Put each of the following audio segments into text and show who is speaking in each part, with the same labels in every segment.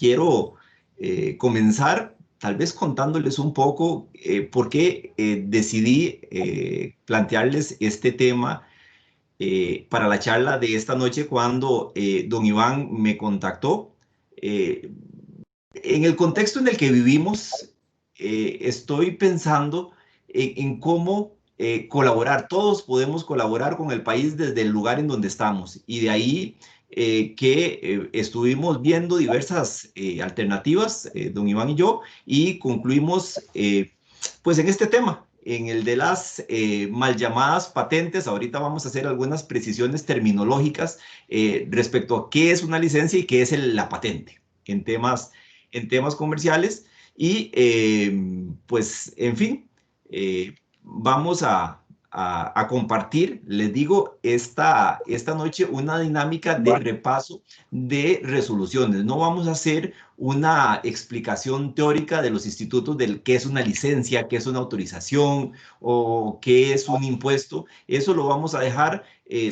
Speaker 1: quiero comenzar tal vez contándoles un poco por qué decidí plantearles este tema para la charla de esta noche cuando don Iván me contactó. Eh, en el contexto en el que vivimos, estoy pensando en cómo colaborar. Todos podemos colaborar con el país desde el lugar en donde estamos. Y de ahí que estuvimos viendo diversas alternativas, don Iván y yo, y concluimos pues en este tema. En el de las mal llamadas patentes, ahorita vamos a hacer algunas precisiones terminológicas respecto a qué es una licencia y qué es la patente en temas comerciales. Y pues, en fin, vamos a compartir, les digo, esta noche una dinámica de repaso de resoluciones. No vamos a hacer una explicación teórica de los institutos del qué es una licencia, qué es una autorización o qué es un impuesto. Eso lo vamos a dejar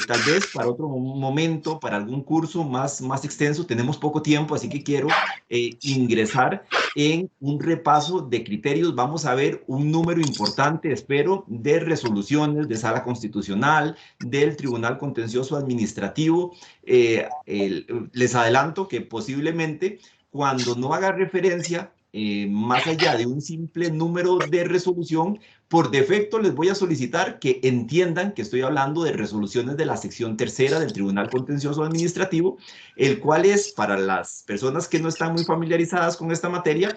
Speaker 1: tal vez para otro momento, para algún curso más extenso. Tenemos poco tiempo, así que quiero ingresar en un repaso de criterios. Vamos a ver un número importante, espero, de resoluciones de Sala Constitucional, del Tribunal Contencioso Administrativo. Les adelanto que posiblemente cuando no haga referencia más allá de un simple número de resolución, por defecto les voy a solicitar que entiendan que estoy hablando de resoluciones de la sección tercera del Tribunal Contencioso Administrativo, el cual es, para las personas que no están muy familiarizadas con esta materia,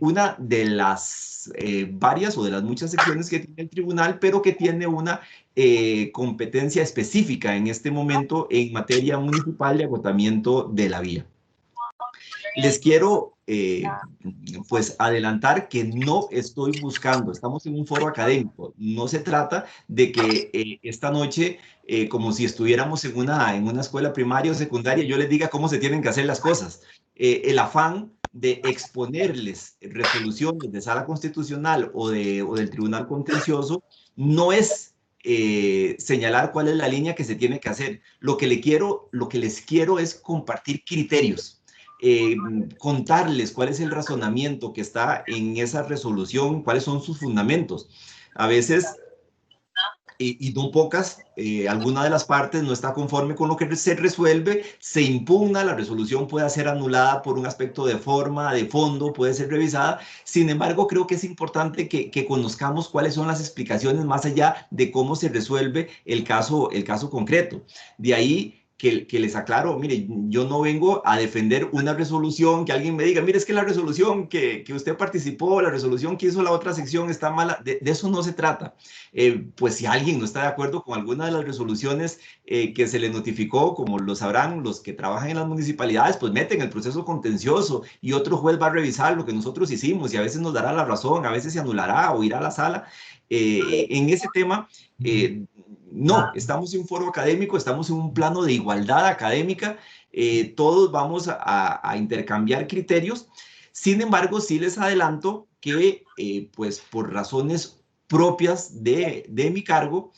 Speaker 1: una de las varias o de las muchas secciones que tiene el tribunal, pero que tiene una competencia específica en este momento en materia municipal de agotamiento de la vía. Les quiero pues adelantar que no estoy buscando, estamos en un foro académico, no se trata de que esta noche, como si estuviéramos en una escuela primaria o secundaria, yo les diga cómo se tienen que hacer las cosas. El afán de exponerles resoluciones de sala constitucional o del tribunal contencioso no es señalar cuál es la línea que se tiene que hacer. Lo que les quiero es compartir criterios, contarles cuál es el razonamiento que está en esa resolución, cuáles son sus fundamentos. A veces, y no pocas, alguna de las partes no está conforme con lo que se resuelve, se impugna, la resolución puede ser anulada por un aspecto de forma, de fondo, puede ser revisada. Sin embargo, creo que es importante que conozcamos cuáles son las explicaciones más allá de cómo se resuelve el caso concreto. De ahí que les aclaro, mire, yo no vengo a defender una resolución, que alguien me diga, mire, es que la resolución que usted participó, la resolución que hizo la otra sección está mala, de eso no se trata. Pues si alguien no está de acuerdo con alguna de las resoluciones que se le notificó, como lo sabrán los que trabajan en las municipalidades, pues meten el proceso contencioso y otro juez va a revisar lo que nosotros hicimos y a veces nos dará la razón, a veces se anulará o irá a la sala. En ese tema, no, estamos en un foro académico, estamos en un plano de igualdad académica, todos vamos a intercambiar criterios. Sin embargo, sí les adelanto que, pues por razones propias de mi cargo,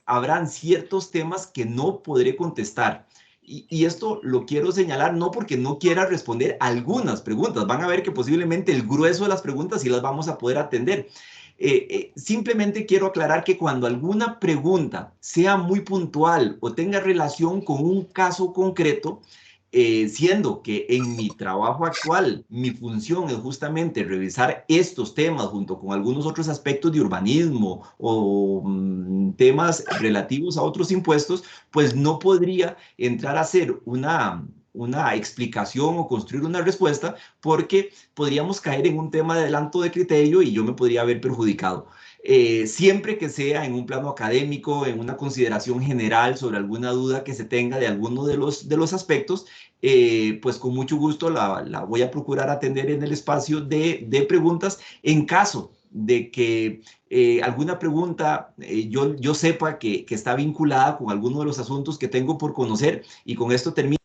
Speaker 1: habrán ciertos temas que no podré contestar. Y esto lo quiero señalar no porque no quiera responder algunas preguntas. Van a ver que posiblemente el grueso de las preguntas sí las vamos a poder atender. Simplemente quiero aclarar que cuando alguna pregunta sea muy puntual o tenga relación con un caso concreto, siendo que en mi trabajo actual mi función es justamente revisar estos temas junto con algunos otros aspectos de urbanismo o temas relativos a otros impuestos, pues no podría entrar a hacer una explicación o construir una respuesta porque podríamos caer en un tema de adelanto de criterio y yo me podría haber perjudicado. Siempre que sea en un plano académico, en una consideración general sobre alguna duda que se tenga de alguno de los aspectos, pues con mucho gusto la voy a procurar atender en el espacio de preguntas. En caso de que alguna pregunta yo sepa que está vinculada con alguno de los asuntos que tengo por conocer, y con esto termino.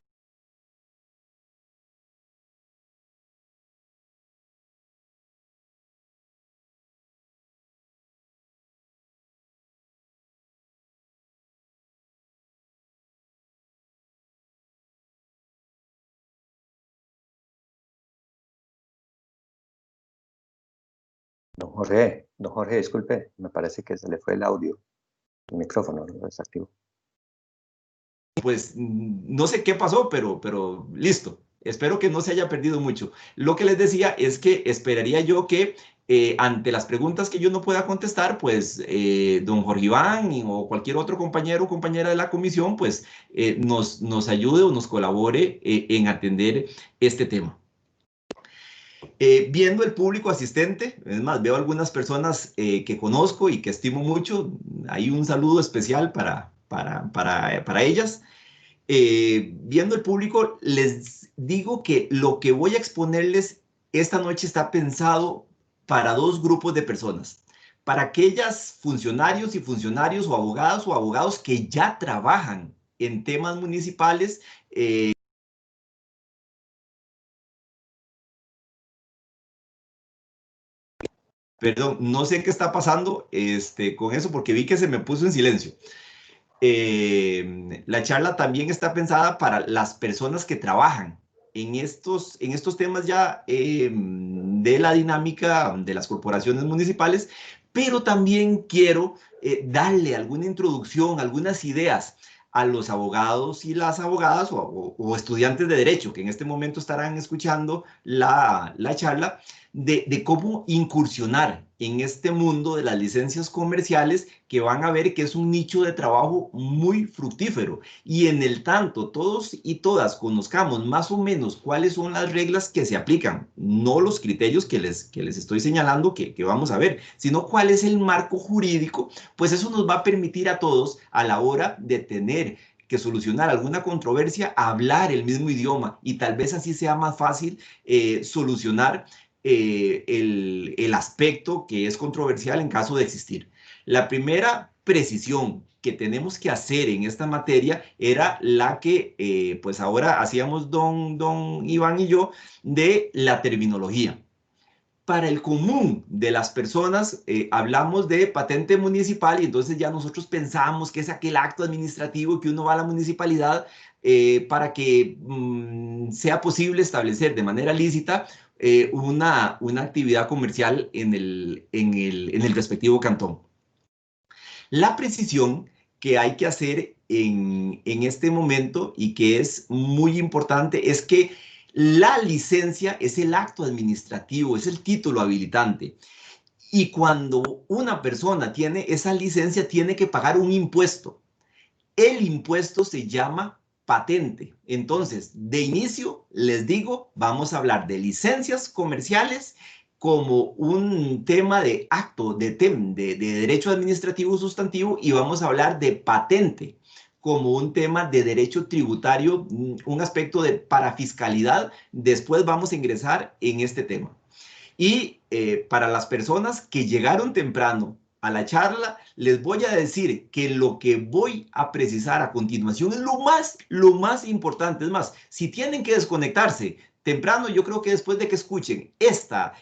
Speaker 2: Don Jorge, disculpe, me parece que se le fue el audio, el micrófono, lo desactivó.
Speaker 1: Pues no sé qué pasó, pero listo. Espero que no se haya perdido mucho. Lo que les decía es que esperaría yo que ante las preguntas que yo no pueda contestar, pues don Jorge Iván o cualquier otro compañero o compañera de la comisión, pues nos ayude o nos colabore en atender este tema. Viendo el público asistente, es más, veo algunas personas que conozco y que estimo mucho. Hay un saludo especial para ellas. Viendo el público, les digo que lo que voy a exponerles esta noche está pensado para dos grupos de personas. Para aquellas funcionarios y funcionarios o abogados que ya trabajan en temas municipales. Perdón, no sé qué está pasando con eso porque vi que se me puso en silencio. La charla también está pensada para las personas que trabajan en estos temas ya de la dinámica de las corporaciones municipales, pero también quiero darle alguna introducción, algunas ideas a los abogados y las abogadas o estudiantes de derecho que en este momento estarán escuchando la charla de cómo incursionar en este mundo de las licencias comerciales, que van a ver que es un nicho de trabajo muy fructífero. Y en el tanto todos y todas conozcamos más o menos cuáles son las reglas que se aplican, no los criterios que les estoy señalando que vamos a ver, sino cuál es el marco jurídico, pues eso nos va a permitir a todos a la hora de tener que solucionar alguna controversia, hablar el mismo idioma y tal vez así sea más fácil solucionar el aspecto que es controversial en caso de existir. La primera precisión que tenemos que hacer en esta materia era la que pues ahora hacíamos don Iván y yo de la terminología. Para el común de las personas, hablamos de patente municipal y entonces ya nosotros pensamos que es aquel acto administrativo que uno va a la municipalidad para que sea posible establecer de manera lícita una actividad comercial en el respectivo cantón. La precisión que hay que hacer en este momento y que es muy importante es que la licencia es el acto administrativo, es el título habilitante. Y cuando una persona tiene esa licencia, tiene que pagar un impuesto. El impuesto se llama patente. Entonces, de inicio, les digo, vamos a hablar de licencias comerciales como un tema de acto, de derecho administrativo sustantivo, y vamos a hablar de patente como un tema de derecho tributario, un aspecto de parafiscalidad. Después vamos a ingresar en este tema. Y para las personas que llegaron temprano a la charla, les voy a decir que lo que voy a precisar a continuación es lo más importante. Es más, si tienen que desconectarse temprano, yo creo que después de que escuchen esta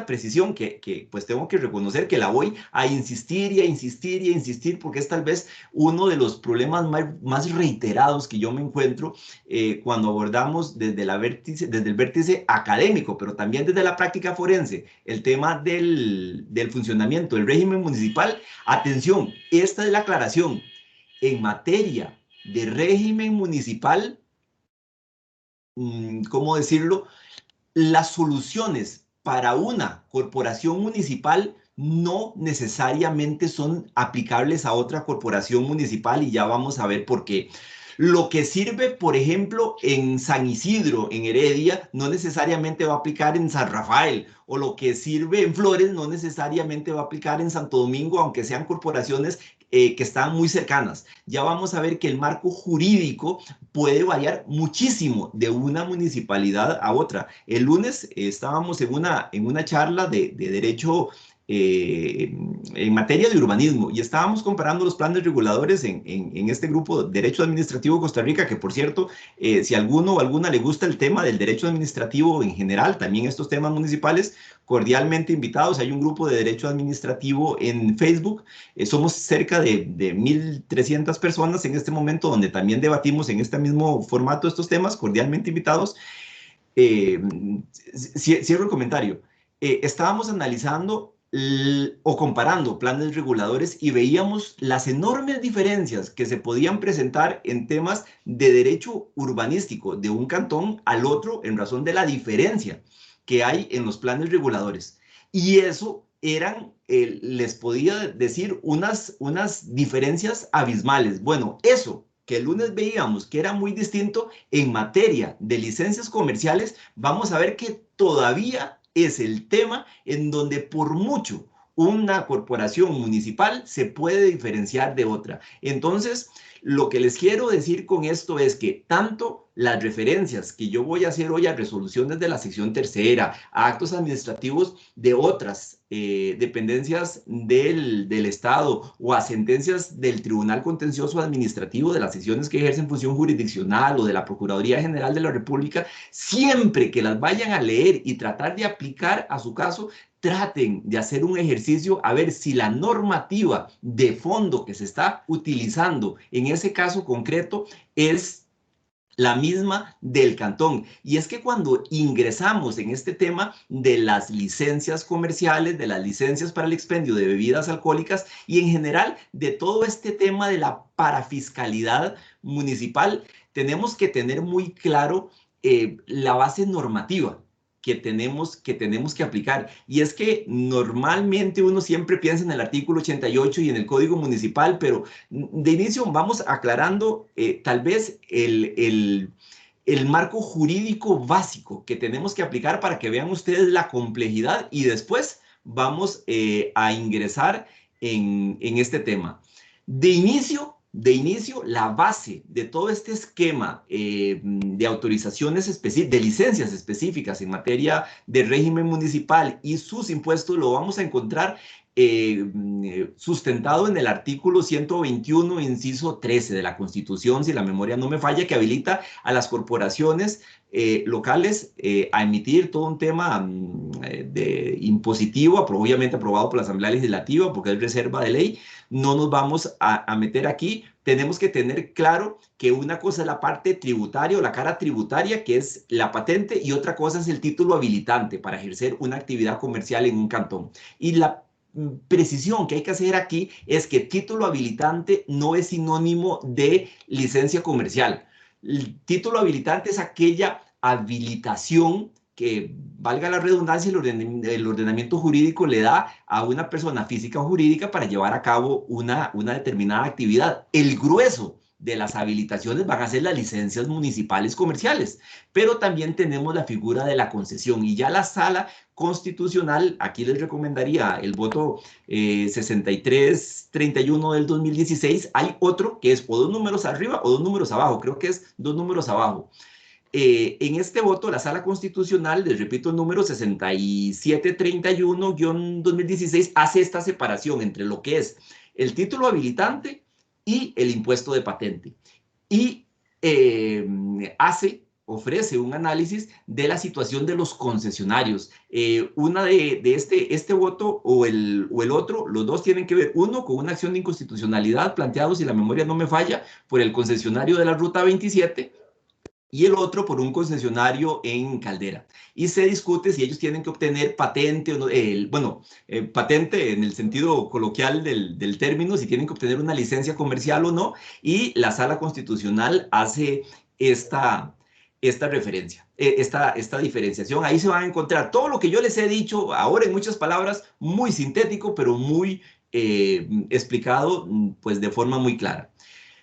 Speaker 1: precisión que pues tengo que reconocer que la voy a insistir y a insistir y a insistir porque es tal vez uno de los problemas más reiterados que yo me encuentro cuando abordamos desde el vértice académico, pero también desde la práctica forense, el tema del funcionamiento del régimen municipal. Atención, esta es la aclaración. En materia de régimen municipal, ¿cómo decirlo? Las soluciones para una corporación municipal no necesariamente son aplicables a otra corporación municipal y ya vamos a ver por qué. Lo que sirve, por ejemplo, en San Isidro, en Heredia, no necesariamente va a aplicar en San Rafael, o lo que sirve en Flores no necesariamente va a aplicar en Santo Domingo, aunque sean corporaciones que están muy cercanas. Ya vamos a ver que el marco jurídico puede variar muchísimo de una municipalidad a otra. El lunes estábamos en una charla de derecho en materia de urbanismo y estábamos comparando los planes reguladores en este grupo Derecho Administrativo Costa Rica, que por cierto, si alguno o alguna le gusta el tema del derecho administrativo en general, también estos temas municipales, cordialmente invitados. Hay un grupo de derecho administrativo en Facebook. Somos cerca de 1.300 personas en este momento donde también debatimos en este mismo formato estos temas, cordialmente invitados. Cierro el comentario. Estábamos analizando o comparando planes reguladores y veíamos las enormes diferencias que se podían presentar en temas de derecho urbanístico de un cantón al otro en razón de la diferencia que hay en los planes reguladores. Y eso eran, les podía decir, unas diferencias abismales. Bueno, eso que el lunes veíamos que era muy distinto en materia de licencias comerciales, vamos a ver que todavía es el tema en donde por mucho una corporación municipal se puede diferenciar de otra. Entonces, lo que les quiero decir con esto es que tanto las referencias que yo voy a hacer hoy a resoluciones de la sección tercera, a actos administrativos de otras dependencias del Estado o a sentencias del Tribunal Contencioso Administrativo de las secciones que ejercen función jurisdiccional o de la Procuraduría General de la República, siempre que las vayan a leer y tratar de aplicar a su caso, traten de hacer un ejercicio a ver si la normativa de fondo que se está utilizando en ese caso concreto es la misma del cantón. Y es que cuando ingresamos en este tema de las licencias comerciales, de las licencias para el expendio de bebidas alcohólicas y en general de todo este tema de la parafiscalidad municipal, tenemos que tener muy claro la base normativa que tenemos que aplicar. Y es que normalmente uno siempre piensa en el artículo 88 y en el Código Municipal, pero de inicio vamos aclarando tal vez el marco jurídico básico que tenemos que aplicar para que vean ustedes la complejidad y después vamos a ingresar en este tema. De inicio, la base de todo este esquema de autorizaciones específicas, de licencias específicas en materia de régimen municipal y sus impuestos lo vamos a encontrar sustentado en el artículo 121, inciso 13 de la Constitución, si la memoria no me falla, que habilita a las corporaciones locales a emitir todo un tema de impositivo, obviamente aprobado por la Asamblea Legislativa, porque es reserva de ley. No nos vamos a meter aquí. Tenemos que tener claro que una cosa es la parte tributaria o la cara tributaria, que es la patente, y otra cosa es el título habilitante para ejercer una actividad comercial en un cantón. Y la precisión que hay que hacer aquí es que título habilitante no es sinónimo de licencia comercial. El título habilitante es aquella habilitación que, valga la redundancia, el ordenamiento jurídico le da a una persona física o jurídica para llevar a cabo una determinada actividad. El grueso de las habilitaciones van a ser las licencias municipales comerciales, pero también tenemos la figura de la concesión y ya la sala constitucional, aquí les recomendaría el voto 6331 del 2016, hay otro que es o dos números arriba o dos números abajo, creo que es dos números abajo. En este voto, la Sala Constitucional, les repito el número 6731-2016, hace esta separación entre lo que es el título habilitante y el impuesto de patente. Y ofrece un análisis de la situación de los concesionarios. Una de este voto o el otro, los dos tienen que ver, uno con una acción de inconstitucionalidad planteado, si la memoria no me falla, por el concesionario de la Ruta 27, y el otro por un concesionario en Caldera. Y se discute si ellos tienen que obtener patente o no, patente en el sentido coloquial del término, si tienen que obtener una licencia comercial o no, y la Sala Constitucional hace esta referencia, esta diferenciación. Ahí se van a encontrar todo lo que yo les he dicho ahora en muchas palabras, muy sintético, pero muy explicado pues de forma muy clara.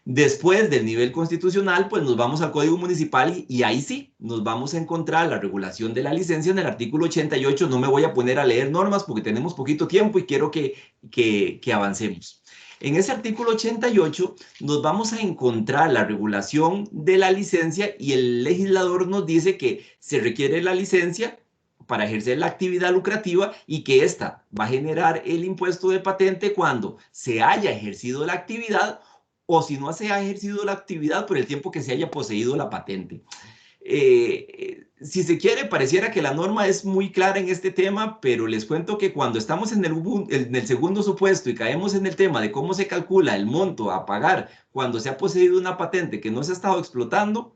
Speaker 1: Después del nivel constitucional, pues nos vamos al Código Municipal y ahí sí, nos vamos a encontrar la regulación de la licencia en el artículo 88. No me voy a poner a leer normas porque tenemos poquito tiempo y quiero que avancemos. En ese artículo 88 nos vamos a encontrar la regulación de la licencia y el legislador nos dice que se requiere la licencia para ejercer la actividad lucrativa y que ésta va a generar el impuesto de patente cuando se haya ejercido la actividad o si no se ha ejercido la actividad por el tiempo que se haya poseído la patente. Si se quiere, pareciera que la norma es muy clara en este tema, pero les cuento que cuando estamos en el segundo supuesto y caemos en el tema de cómo se calcula el monto a pagar cuando se ha poseído una patente que no se ha estado explotando,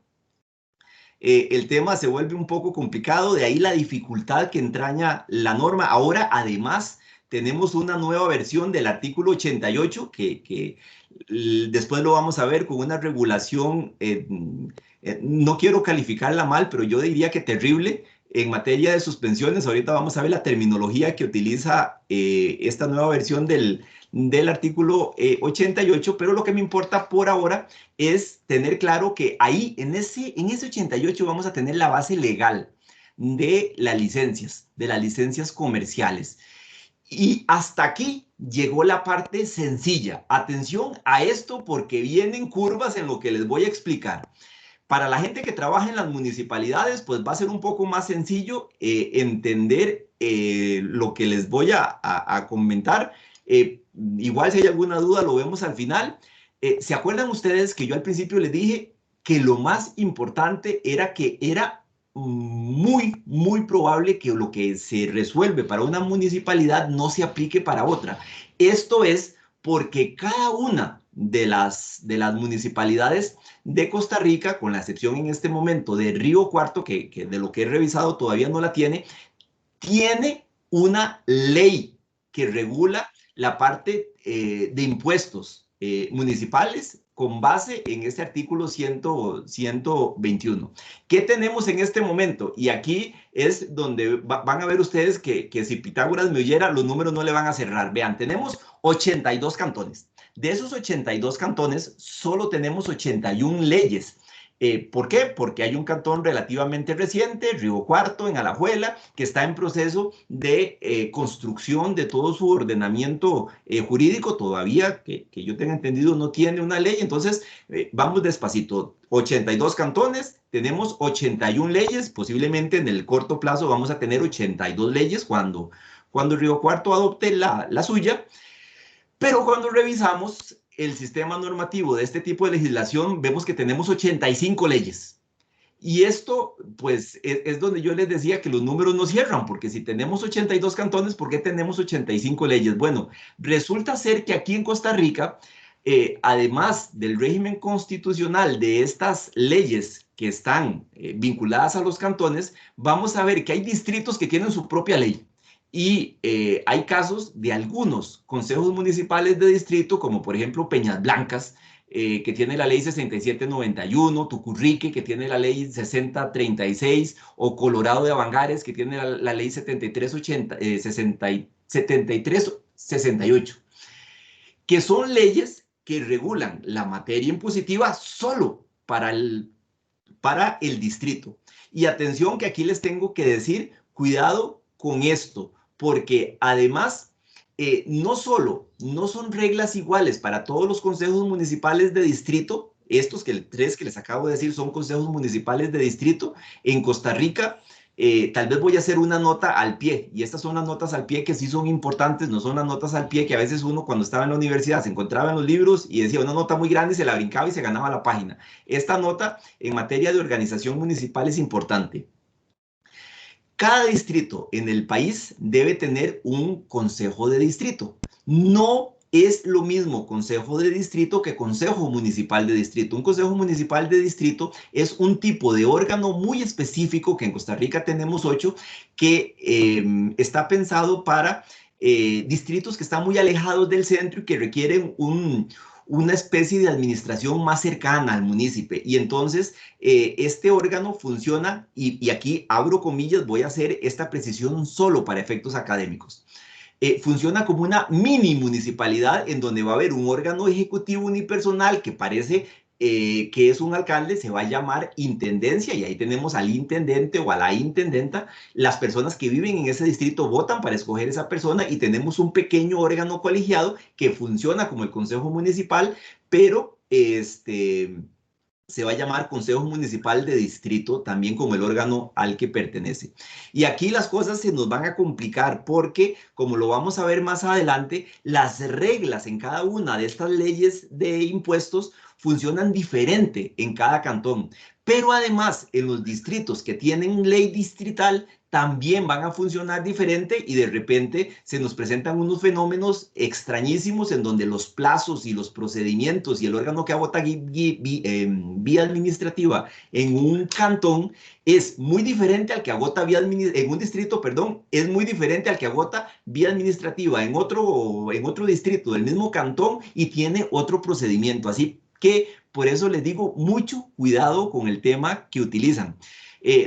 Speaker 1: el tema se vuelve un poco complicado, de ahí la dificultad que entraña la norma. Ahora, además, tenemos una nueva versión del artículo 88 que después lo vamos a ver con una regulación, no quiero calificarla mal, pero yo diría que terrible en materia de suspensiones. Ahorita vamos a ver la terminología que utiliza esta nueva versión del artículo 88, pero lo que me importa por ahora es tener claro que ahí, en ese 88, vamos a tener la base legal de las licencias comerciales. Y hasta aquí llegó la parte sencilla. Atención a esto porque vienen curvas en lo que les voy a explicar. Para la gente que trabaja en las municipalidades, pues va a ser un poco más sencillo entender lo que les voy a comentar. Igual si hay alguna duda lo vemos al final. ¿Se acuerdan ustedes que yo al principio les dije que lo más importante era que era muy probable que lo que se resuelve para una municipalidad no se aplique para otra? Esto es porque cada una de las municipalidades de Costa Rica, con la excepción en este momento de Río Cuarto, que de lo que he revisado todavía no la tiene una ley que regula la parte de impuestos municipales con base en este artículo 121. ¿Qué tenemos en este momento? Y aquí es donde van a ver ustedes que si Pitágoras me oyera, los números no le van a cerrar. Vean, tenemos 82 cantones. De esos 82 cantones, solo tenemos 81 leyes. ¿Por qué? Porque hay un cantón relativamente reciente, Río Cuarto, en Alajuela, que está en proceso de construcción de todo su ordenamiento jurídico. Todavía, que yo tenga entendido, no tiene una ley. Entonces, vamos despacito. 82 cantones, tenemos 81 leyes. Posiblemente en el corto plazo vamos a tener 82 leyes cuando Río Cuarto adopte la suya. Pero cuando revisamos el sistema normativo de este tipo de legislación, vemos que tenemos 85 leyes. Y esto, pues, es donde yo les decía que los números no cierran, porque si tenemos 82 cantones, ¿por qué tenemos 85 leyes? Bueno, resulta ser que aquí en Costa Rica, además del régimen constitucional de estas leyes que están vinculadas a los cantones, vamos a ver que hay distritos que tienen su propia ley. Y hay casos de algunos consejos municipales de distrito, como por ejemplo Peñas Blancas, que tiene la ley 6791, Tucurrique, que tiene la ley 6036, o Colorado de Avangares, que tiene la ley 7368, que son leyes que regulan la materia impositiva solo para el distrito. Y atención que aquí les tengo que decir, cuidado con esto, porque además no son reglas iguales para todos los consejos municipales de distrito. Estos tres que les acabo de decir son consejos municipales de distrito. En Costa Rica, tal vez voy a hacer una nota al pie, y estas son las notas al pie que sí son importantes, no son las notas al pie que a veces uno cuando estaba en la universidad se encontraba en los libros y decía una nota muy grande y se la brincaba y se ganaba la página. Esta nota en materia de organización municipal es importante. Cada distrito en el país debe tener un consejo de distrito. No es lo mismo consejo de distrito que consejo municipal de distrito. Un consejo municipal de distrito es un tipo de órgano muy específico, que en Costa Rica tenemos 8, que está pensado para distritos que están muy alejados del centro y que requieren una especie de administración más cercana al municipio. Y entonces este órgano funciona, y aquí abro comillas, voy a hacer esta precisión solo para efectos académicos. Funciona como una mini municipalidad en donde va a haber un órgano ejecutivo unipersonal que parece que es un alcalde, se va a llamar intendencia, y ahí tenemos al intendente o a la intendenta. Las personas que viven en ese distrito votan para escoger esa persona, y tenemos un pequeño órgano colegiado que funciona como el consejo municipal, pero se va a llamar Consejo Municipal de Distrito, también como el órgano al que pertenece. Y aquí las cosas se nos van a complicar porque, como lo vamos a ver más adelante, las reglas en cada una de estas leyes de impuestos funcionan diferente en cada cantón. Pero además, en los distritos que tienen ley distrital, también van a funcionar diferente y de repente se nos presentan unos fenómenos extrañísimos en donde los plazos y los procedimientos y el órgano que vota vía administrativa en un cantón es muy diferente al que agota en un distrito, perdón, es muy diferente al que agota vía administrativa en otro distrito del mismo cantón y tiene otro procedimiento. Así que por eso les digo mucho cuidado con el tema que utilizan.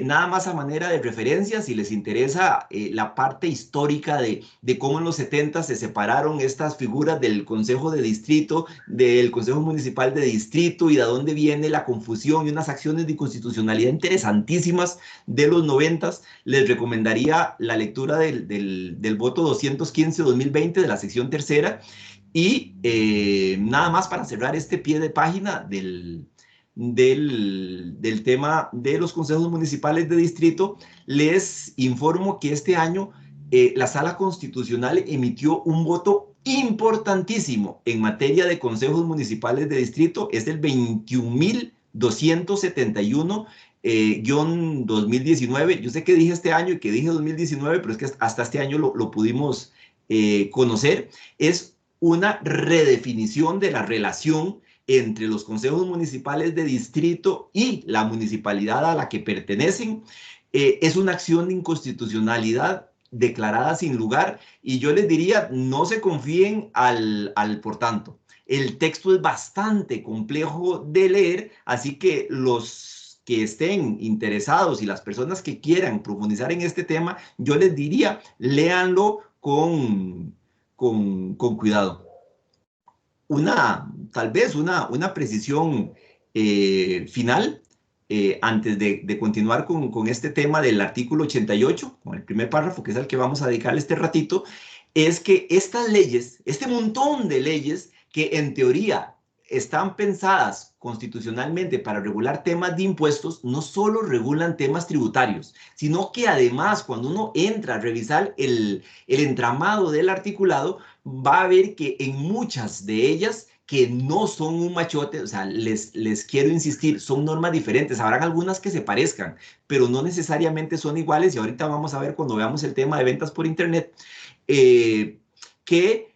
Speaker 1: Nada más a manera de referencia, si les interesa la parte histórica de cómo en los 70 se separaron estas figuras del Consejo de Distrito, del Consejo Municipal de Distrito y de dónde viene la confusión y unas acciones de inconstitucionalidad interesantísimas de los 90, les recomendaría la lectura del voto 215-2020 de la sección tercera. Y nada más para cerrar este pie de página del tema de los consejos municipales de distrito, les informo que este año la Sala Constitucional emitió un voto importantísimo en materia de consejos municipales de distrito, es el 21.271 2019. Yo sé que dije este año y que dije 2019, pero es que hasta este año lo pudimos conocer. Es una redefinición de la relación entre los consejos municipales de distrito y la municipalidad a la que pertenecen. Es una acción de inconstitucionalidad declarada sin lugar y yo les diría, no se confíen al por tanto. El texto es bastante complejo de leer, así que los que estén interesados y las personas que quieran profundizar en este tema, yo les diría, léanlo con cuidado. Tal vez una precisión final, antes de continuar con este tema del artículo 88, con el primer párrafo, que es al que vamos a dedicarle este ratito, es que estas leyes, este montón de leyes que en teoría están pensadas constitucionalmente para regular temas de impuestos, no solo regulan temas tributarios, sino que además cuando uno entra a revisar el entramado del articulado, va a ver que en muchas de ellas que no son un machote, o sea, les quiero insistir, son normas diferentes, habrán algunas que se parezcan, pero no necesariamente son iguales y ahorita vamos a ver cuando veamos el tema de ventas por internet, que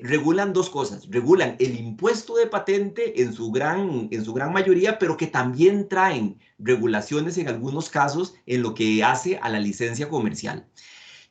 Speaker 1: regulan dos cosas, regulan el impuesto de patente en su gran mayoría, pero que también traen regulaciones en algunos casos en lo que hace a la licencia comercial.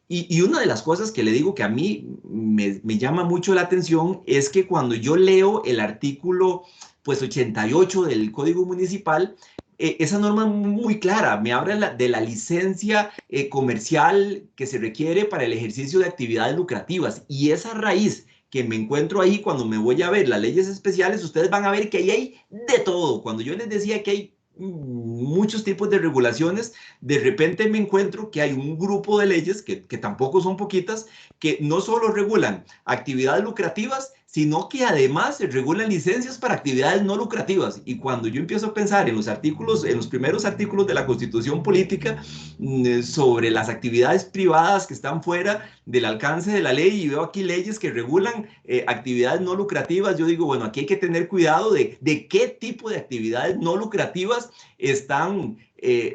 Speaker 1: Y una de las cosas que le digo que a mí me llama mucho la atención es que cuando yo leo el artículo pues 88 del Código Municipal, esa norma es muy clara, me habla de la licencia comercial que se requiere para el ejercicio de actividades lucrativas y esa raíz que me encuentro ahí cuando me voy a ver las leyes especiales, ustedes van a ver que ahí hay de todo. Cuando yo les decía que hay muchos tipos de regulaciones, de repente me encuentro que hay un grupo de leyes, que tampoco son poquitas, que no solo regulan actividades lucrativas, sino que además se regulan licencias para actividades no lucrativas. Y cuando yo empiezo a pensar en los artículos, en los primeros artículos de la Constitución Política sobre las actividades privadas que están fuera del alcance de la ley y veo aquí leyes que regulan actividades no lucrativas, yo digo, bueno, aquí hay que tener cuidado de qué tipo de actividades no lucrativas están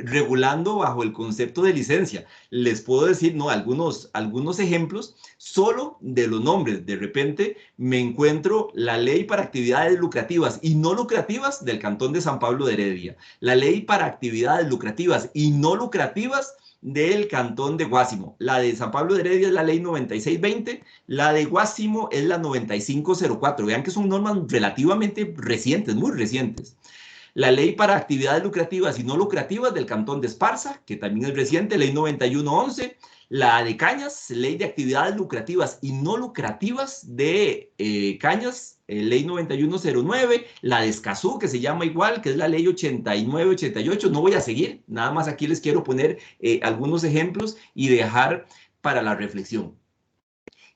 Speaker 1: regulando bajo el concepto de licencia. Les puedo decir, no, algunos ejemplos solo de los nombres. De repente me encuentro la ley para actividades lucrativas y no lucrativas del Cantón de San Pablo de Heredia, la ley para actividades lucrativas y no lucrativas del Cantón de Guásimo. La de San Pablo de Heredia es la ley 9620, la de Guásimo es la 9504. Vean que son normas relativamente recientes, muy recientes. La ley para actividades lucrativas y no lucrativas del Cantón de Esparza, que también es reciente, ley 9111. La de Cañas, ley de actividades lucrativas y no lucrativas de Cañas, ley 9109. La de Escazú, que se llama igual, que es la ley 8988. No voy a seguir, nada más aquí les quiero poner algunos ejemplos y dejar para la reflexión.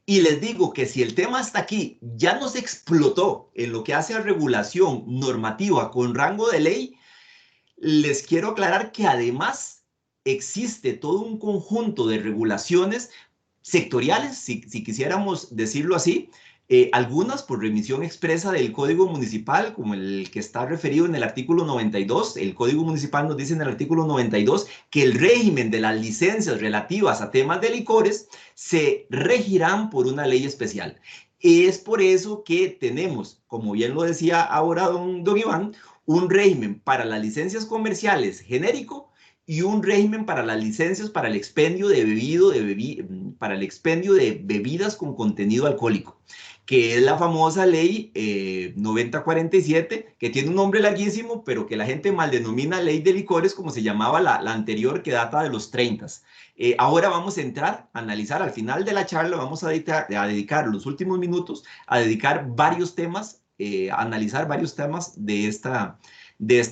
Speaker 1: Y les digo que si el tema hasta aquí ya nos explotó en lo que hace a regulación normativa con rango de ley, les quiero aclarar que además existe todo un conjunto de regulaciones sectoriales, si quisiéramos decirlo así, algunas por remisión expresa del Código Municipal, como el que está referido en el artículo 92. El Código Municipal nos dice en el artículo 92 que el régimen de las licencias relativas a temas de licores se regirán por una ley especial. Es por eso que tenemos, como bien lo decía ahora don Iván, un régimen para las licencias comerciales genérico y un régimen para las licencias para el expendio para el expendio de bebidas con contenido alcohólico, que es la famosa ley 9047, que tiene un nombre larguísimo, pero que la gente mal denomina ley de licores, como se llamaba la anterior, que data de los 30. Ahora vamos a entrar a analizar, al final de la charla, vamos a dedicar los últimos minutos a dedicar varios temas, a analizar varios temas de esta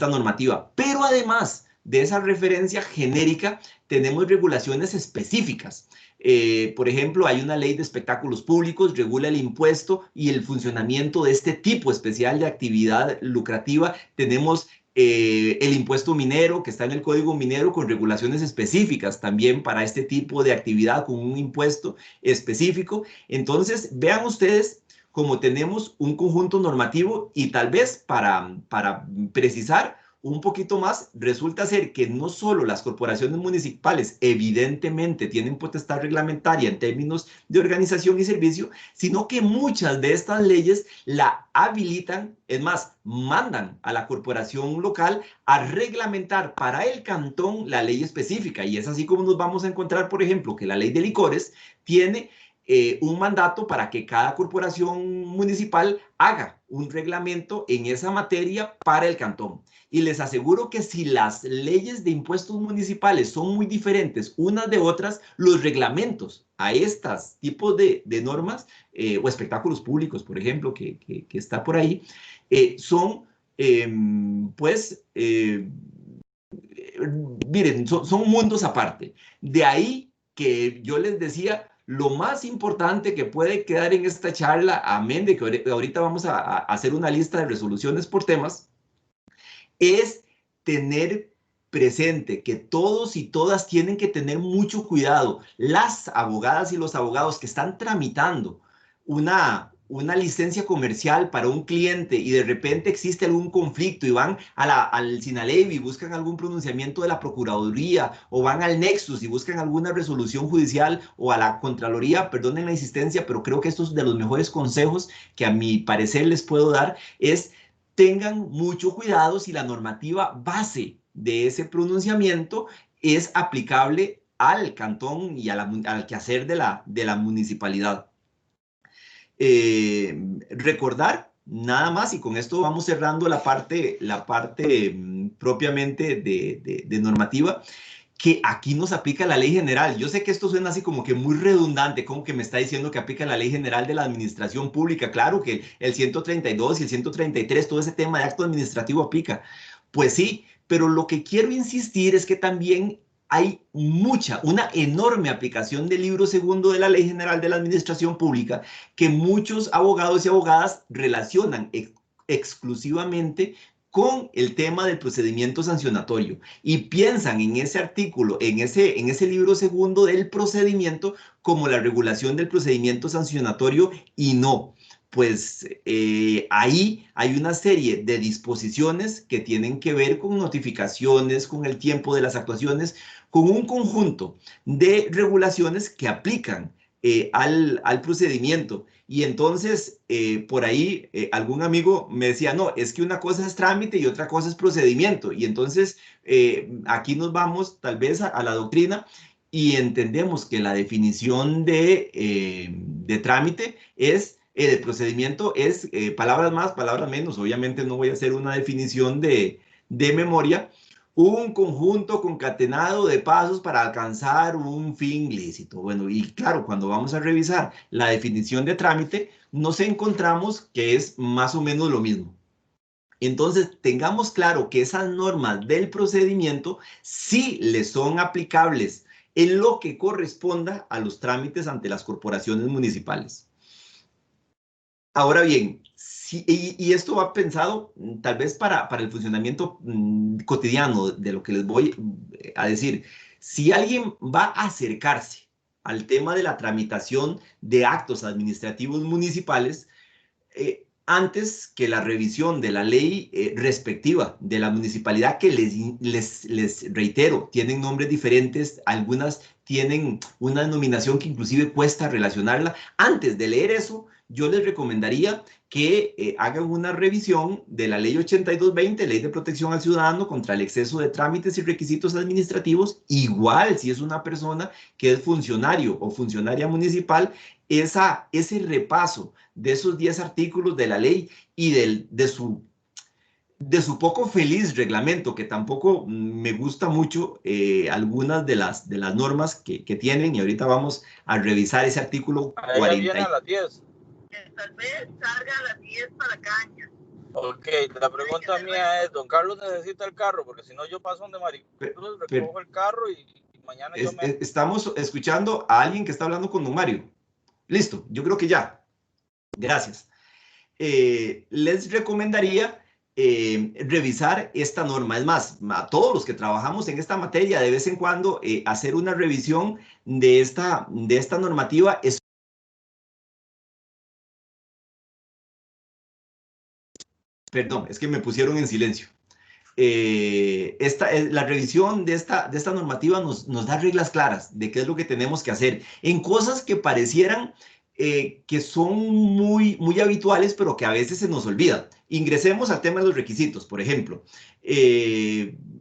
Speaker 1: normativa. Pero además de esa referencia genérica, tenemos regulaciones específicas. Por ejemplo, hay una ley de espectáculos públicos, regula el impuesto y el funcionamiento de este tipo especial de actividad lucrativa. Tenemos el impuesto minero, que está en el Código Minero, con regulaciones específicas también para este tipo de actividad, con un impuesto específico. Entonces, vean ustedes cómo tenemos un conjunto normativo, y tal vez para precisar un poquito más, resulta ser que no solo las corporaciones municipales evidentemente tienen potestad reglamentaria en términos de organización y servicio, sino que muchas de estas leyes la habilitan, es más, mandan a la corporación local a reglamentar para el cantón la ley específica. Y es así como nos vamos a encontrar, por ejemplo, que la ley de licores tiene un mandato para que cada corporación municipal haga un reglamento en esa materia para el cantón. Y les aseguro que si las leyes de impuestos municipales son muy diferentes unas de otras, los reglamentos a estos tipos de normas o espectáculos públicos, por ejemplo, que está por ahí, son, miren, son mundos aparte. De ahí que yo les decía, lo más importante que puede quedar en esta charla, amén de que ahorita vamos a hacer una lista de resoluciones por temas, es tener presente que todos y todas tienen que tener mucho cuidado. Las abogadas y los abogados que están tramitando una licencia comercial para un cliente y de repente existe algún conflicto y van al Sinalevi y buscan algún pronunciamiento de la Procuraduría, o van al Nexus y buscan alguna resolución judicial, o a la Contraloría, perdonen la insistencia, pero creo que estos de los mejores consejos que a mi parecer les puedo dar es: tengan mucho cuidado si la normativa base de ese pronunciamiento es aplicable al cantón y al quehacer de la municipalidad. Recordar nada más, y con esto vamos cerrando la parte propiamente de normativa, que aquí nos aplica la ley general. Yo sé que esto suena así como que muy redundante, como que me está diciendo que aplica la ley general de la administración pública. Claro que el 132 y el 133, todo ese tema de acto administrativo aplica. Pues sí, pero lo que quiero insistir es que también hay una enorme aplicación del libro segundo de la Ley General de la Administración Pública, que muchos abogados y abogadas relacionan exclusivamente con el tema del procedimiento sancionatorio, y piensan en ese artículo, en ese libro segundo del procedimiento, como la regulación del procedimiento sancionatorio, y no. Pues ahí hay una serie de disposiciones que tienen que ver con notificaciones, con el tiempo de las actuaciones, con un conjunto de regulaciones que aplican al procedimiento. Y entonces, por ahí, algún amigo me decía, no, es que una cosa es trámite y otra cosa es procedimiento. Y entonces, aquí nos vamos tal vez a la doctrina y entendemos que la definición de trámite es, de procedimiento es, palabras más, palabras menos. Obviamente no voy a hacer una definición de memoria: un conjunto concatenado de pasos para alcanzar un fin lícito. Bueno, y claro, cuando vamos a revisar la definición de trámite, nos encontramos que es más o menos lo mismo. Entonces, tengamos claro que esas normas del procedimiento sí le son aplicables en lo que corresponda a los trámites ante las corporaciones municipales. Ahora bien, y esto va pensado tal vez para el funcionamiento cotidiano de lo que les voy a decir. Si alguien va a acercarse al tema de la tramitación de actos administrativos municipales, antes que la revisión de la ley respectiva de la municipalidad, que les reitero, tienen nombres diferentes, algunas tienen una denominación que inclusive cuesta relacionarla. Antes de leer eso, yo les recomendaría que hagan una revisión de la ley 8220, Ley de Protección al Ciudadano contra el exceso de trámites y requisitos administrativos. Igual si es una persona que es funcionario o funcionaria municipal, ese repaso de esos 10 artículos de la ley y de su poco feliz reglamento, que tampoco me gusta mucho algunas de las normas que tienen, y ahorita vamos a revisar ese artículo 40.
Speaker 3: Viene a las 10.
Speaker 4: Tal vez salga a las 10 para Caña.
Speaker 3: Ok, la pregunta mía es, don Carlos necesita el carro, porque si no yo paso donde Maricruz, recojo el carro y mañana yo me...
Speaker 1: Estamos escuchando a alguien que está hablando con don Mario. Listo, yo creo que ya. Gracias. Les recomendaría revisar esta norma. Es más, a todos los que trabajamos en esta materia, de vez en cuando hacer una revisión de esta normativa. Perdón, es que me pusieron en silencio. La revisión de esta normativa nos da reglas claras de qué es lo que tenemos que hacer en cosas que parecieran que son muy habituales, pero que a veces se nos olvidan. Ingresemos al tema de los requisitos, por ejemplo.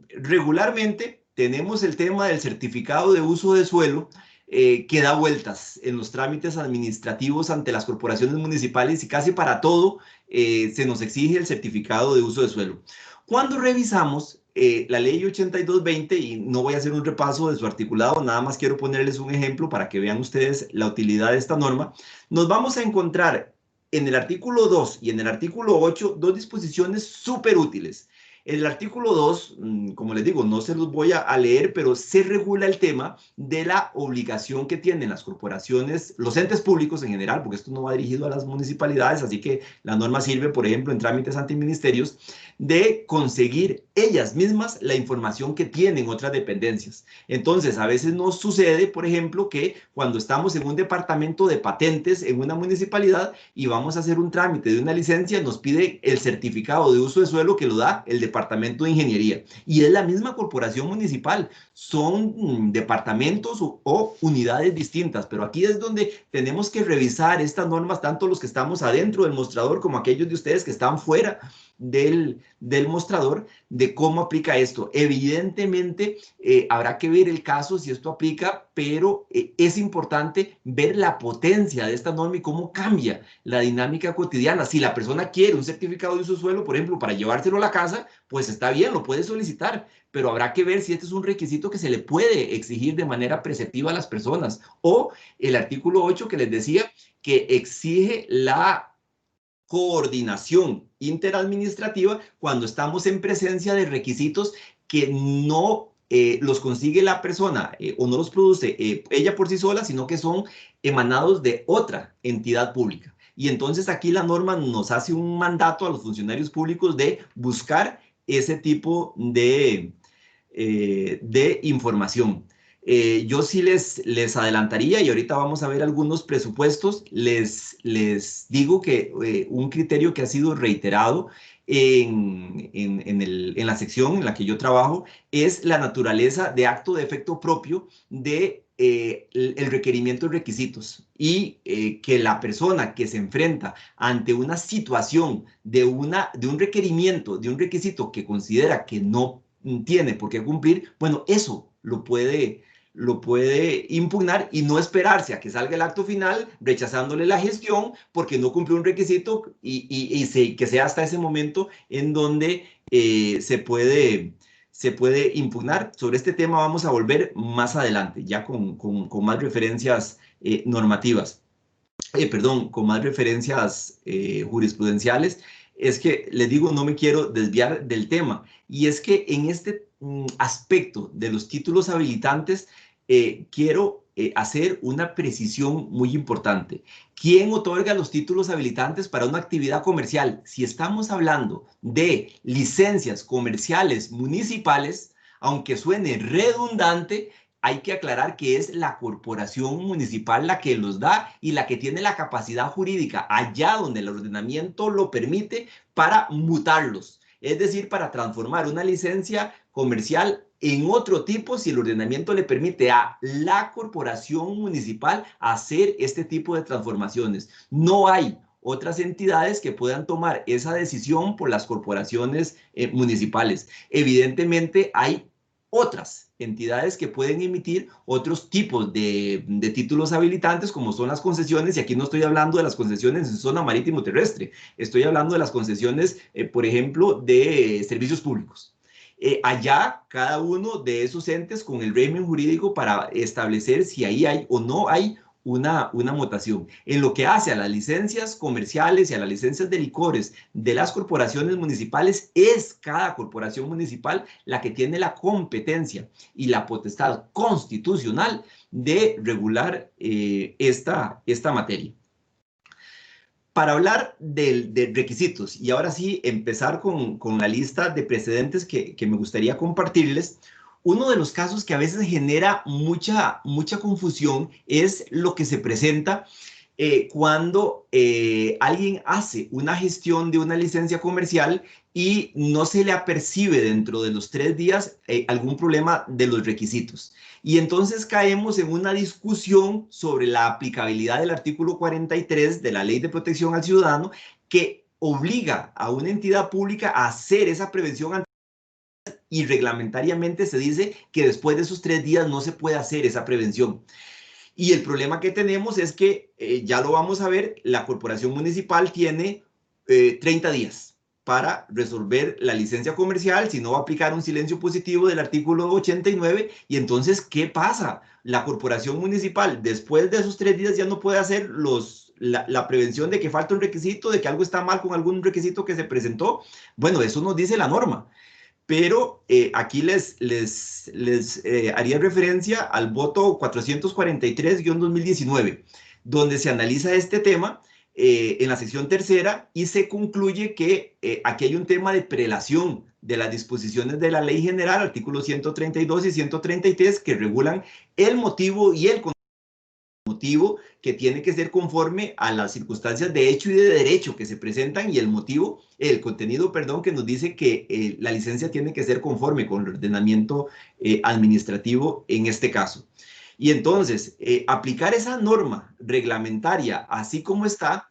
Speaker 1: Regularmente tenemos el tema del certificado de uso de suelo, que da vueltas en los trámites administrativos ante las corporaciones municipales, y casi para todo se nos exige el certificado de uso de suelo. Cuando revisamos la ley 8220, y no voy a hacer un repaso de su articulado, nada más quiero ponerles un ejemplo para que vean ustedes la utilidad de esta norma, nos vamos a encontrar en el artículo 2 y en el artículo 8 dos disposiciones súper útiles. En el artículo 2, como les digo, no se los voy a leer, pero se regula el tema de la obligación que tienen las corporaciones, los entes públicos en general, porque esto no va dirigido a las municipalidades, así que la norma sirve, por ejemplo, en trámites antiministerios, de conseguir ellas mismas la información que tienen otras dependencias. Entonces, a veces nos sucede, por ejemplo, que cuando estamos en un departamento de patentes en una municipalidad y vamos a hacer un trámite de una licencia, nos pide el certificado de uso de suelo que lo da el departamento de ingeniería, y es la misma corporación municipal, son departamentos o unidades distintas, pero aquí es donde tenemos que revisar estas normas, tanto los que estamos adentro del mostrador como aquellos de ustedes que están fuera del mostrador, de cómo aplica esto. Evidentemente habrá que ver el caso si esto aplica, pero es importante ver la potencia de esta norma y cómo cambia la dinámica cotidiana. Si la persona quiere un certificado de uso de suelo, por ejemplo, para llevárselo a la casa, pues está bien, lo puede solicitar, pero habrá que ver si este es un requisito que se le puede exigir de manera preceptiva a las personas. O el artículo 8 que les decía, que exige la coordinación interadministrativa cuando estamos en presencia de requisitos que no los consigue la persona o no los produce ella por sí sola, sino que son emanados de otra entidad pública. Y entonces aquí la norma nos hace un mandato a los funcionarios públicos de buscar ese tipo de información. Yo sí les adelantaría, y ahorita vamos a ver algunos presupuestos, les digo que un criterio que ha sido reiterado en la sección en la que yo trabajo es la naturaleza de acto de efecto propio de el requerimiento de requisitos, y que la persona que se enfrenta ante una situación de un requerimiento, de un requisito que considera que no tiene por qué cumplir, bueno, eso lo puede impugnar y no esperarse a que salga el acto final rechazándole la gestión porque no cumplió un requisito, y que sea hasta ese momento en donde se puede impugnar. Sobre este tema vamos a volver más adelante, ya con más referencias normativas, con más referencias jurisprudenciales. Es que les digo, no me quiero desviar del tema, y es que en este aspecto de los títulos habilitantes quiero hacer una precisión muy importante. ¿Quién otorga los títulos habilitantes para una actividad comercial? Si estamos hablando de licencias comerciales municipales, aunque suene redundante, hay que aclarar que es la corporación municipal la que los da y la que tiene la capacidad jurídica allá donde el ordenamiento lo permite para mutarlos. Es decir, para transformar una licencia comercial en otro tipo si el ordenamiento le permite a la corporación municipal hacer este tipo de transformaciones. No hay otras entidades que puedan tomar esa decisión por las corporaciones municipales. Evidentemente hay otras entidades que pueden emitir otros tipos de títulos habilitantes, como son las concesiones, y aquí no estoy hablando de las concesiones en zona marítimo terrestre, estoy hablando de las concesiones, por ejemplo, de servicios públicos. Allá, cada uno de esos entes con el régimen jurídico para establecer si ahí hay o no hay una mutación. En lo que hace a las licencias comerciales y a las licencias de licores de las corporaciones municipales, es cada corporación municipal la que tiene la competencia y la potestad constitucional de regular esta materia. Para hablar de requisitos, y ahora sí empezar con la lista de precedentes que me gustaría compartirles, uno de los casos que a veces genera mucha confusión es lo que se presenta cuando alguien hace una gestión de una licencia comercial y no se le apercibe dentro de los 3 días algún problema de los requisitos. Y entonces caemos en una discusión sobre la aplicabilidad del artículo 43 de la Ley de Protección al Ciudadano, que obliga a una entidad pública a hacer esa prevención y reglamentariamente se dice que después de esos 3 días no se puede hacer esa prevención. Y el problema que tenemos es que, ya lo vamos a ver, la corporación municipal tiene 30 días para resolver la licencia comercial, si no va a aplicar un silencio positivo del artículo 89, y entonces, ¿qué pasa? La corporación municipal, después de esos 3 días, ya no puede hacer la prevención de que falta un requisito, de que algo está mal con algún requisito que se presentó. Bueno, eso nos dice la norma. Pero aquí les haría referencia al voto 443-2019, donde se analiza este tema en la sección tercera y se concluye que aquí hay un tema de prelación de las disposiciones de la Ley General, artículos 132 y 133, que regulan el motivo y el motivo que tiene que ser conforme a las circunstancias de hecho y de derecho que se presentan, y el motivo, el contenido, perdón, que nos dice que la licencia tiene que ser conforme con el ordenamiento administrativo en este caso. Y entonces, aplicar esa norma reglamentaria así como está,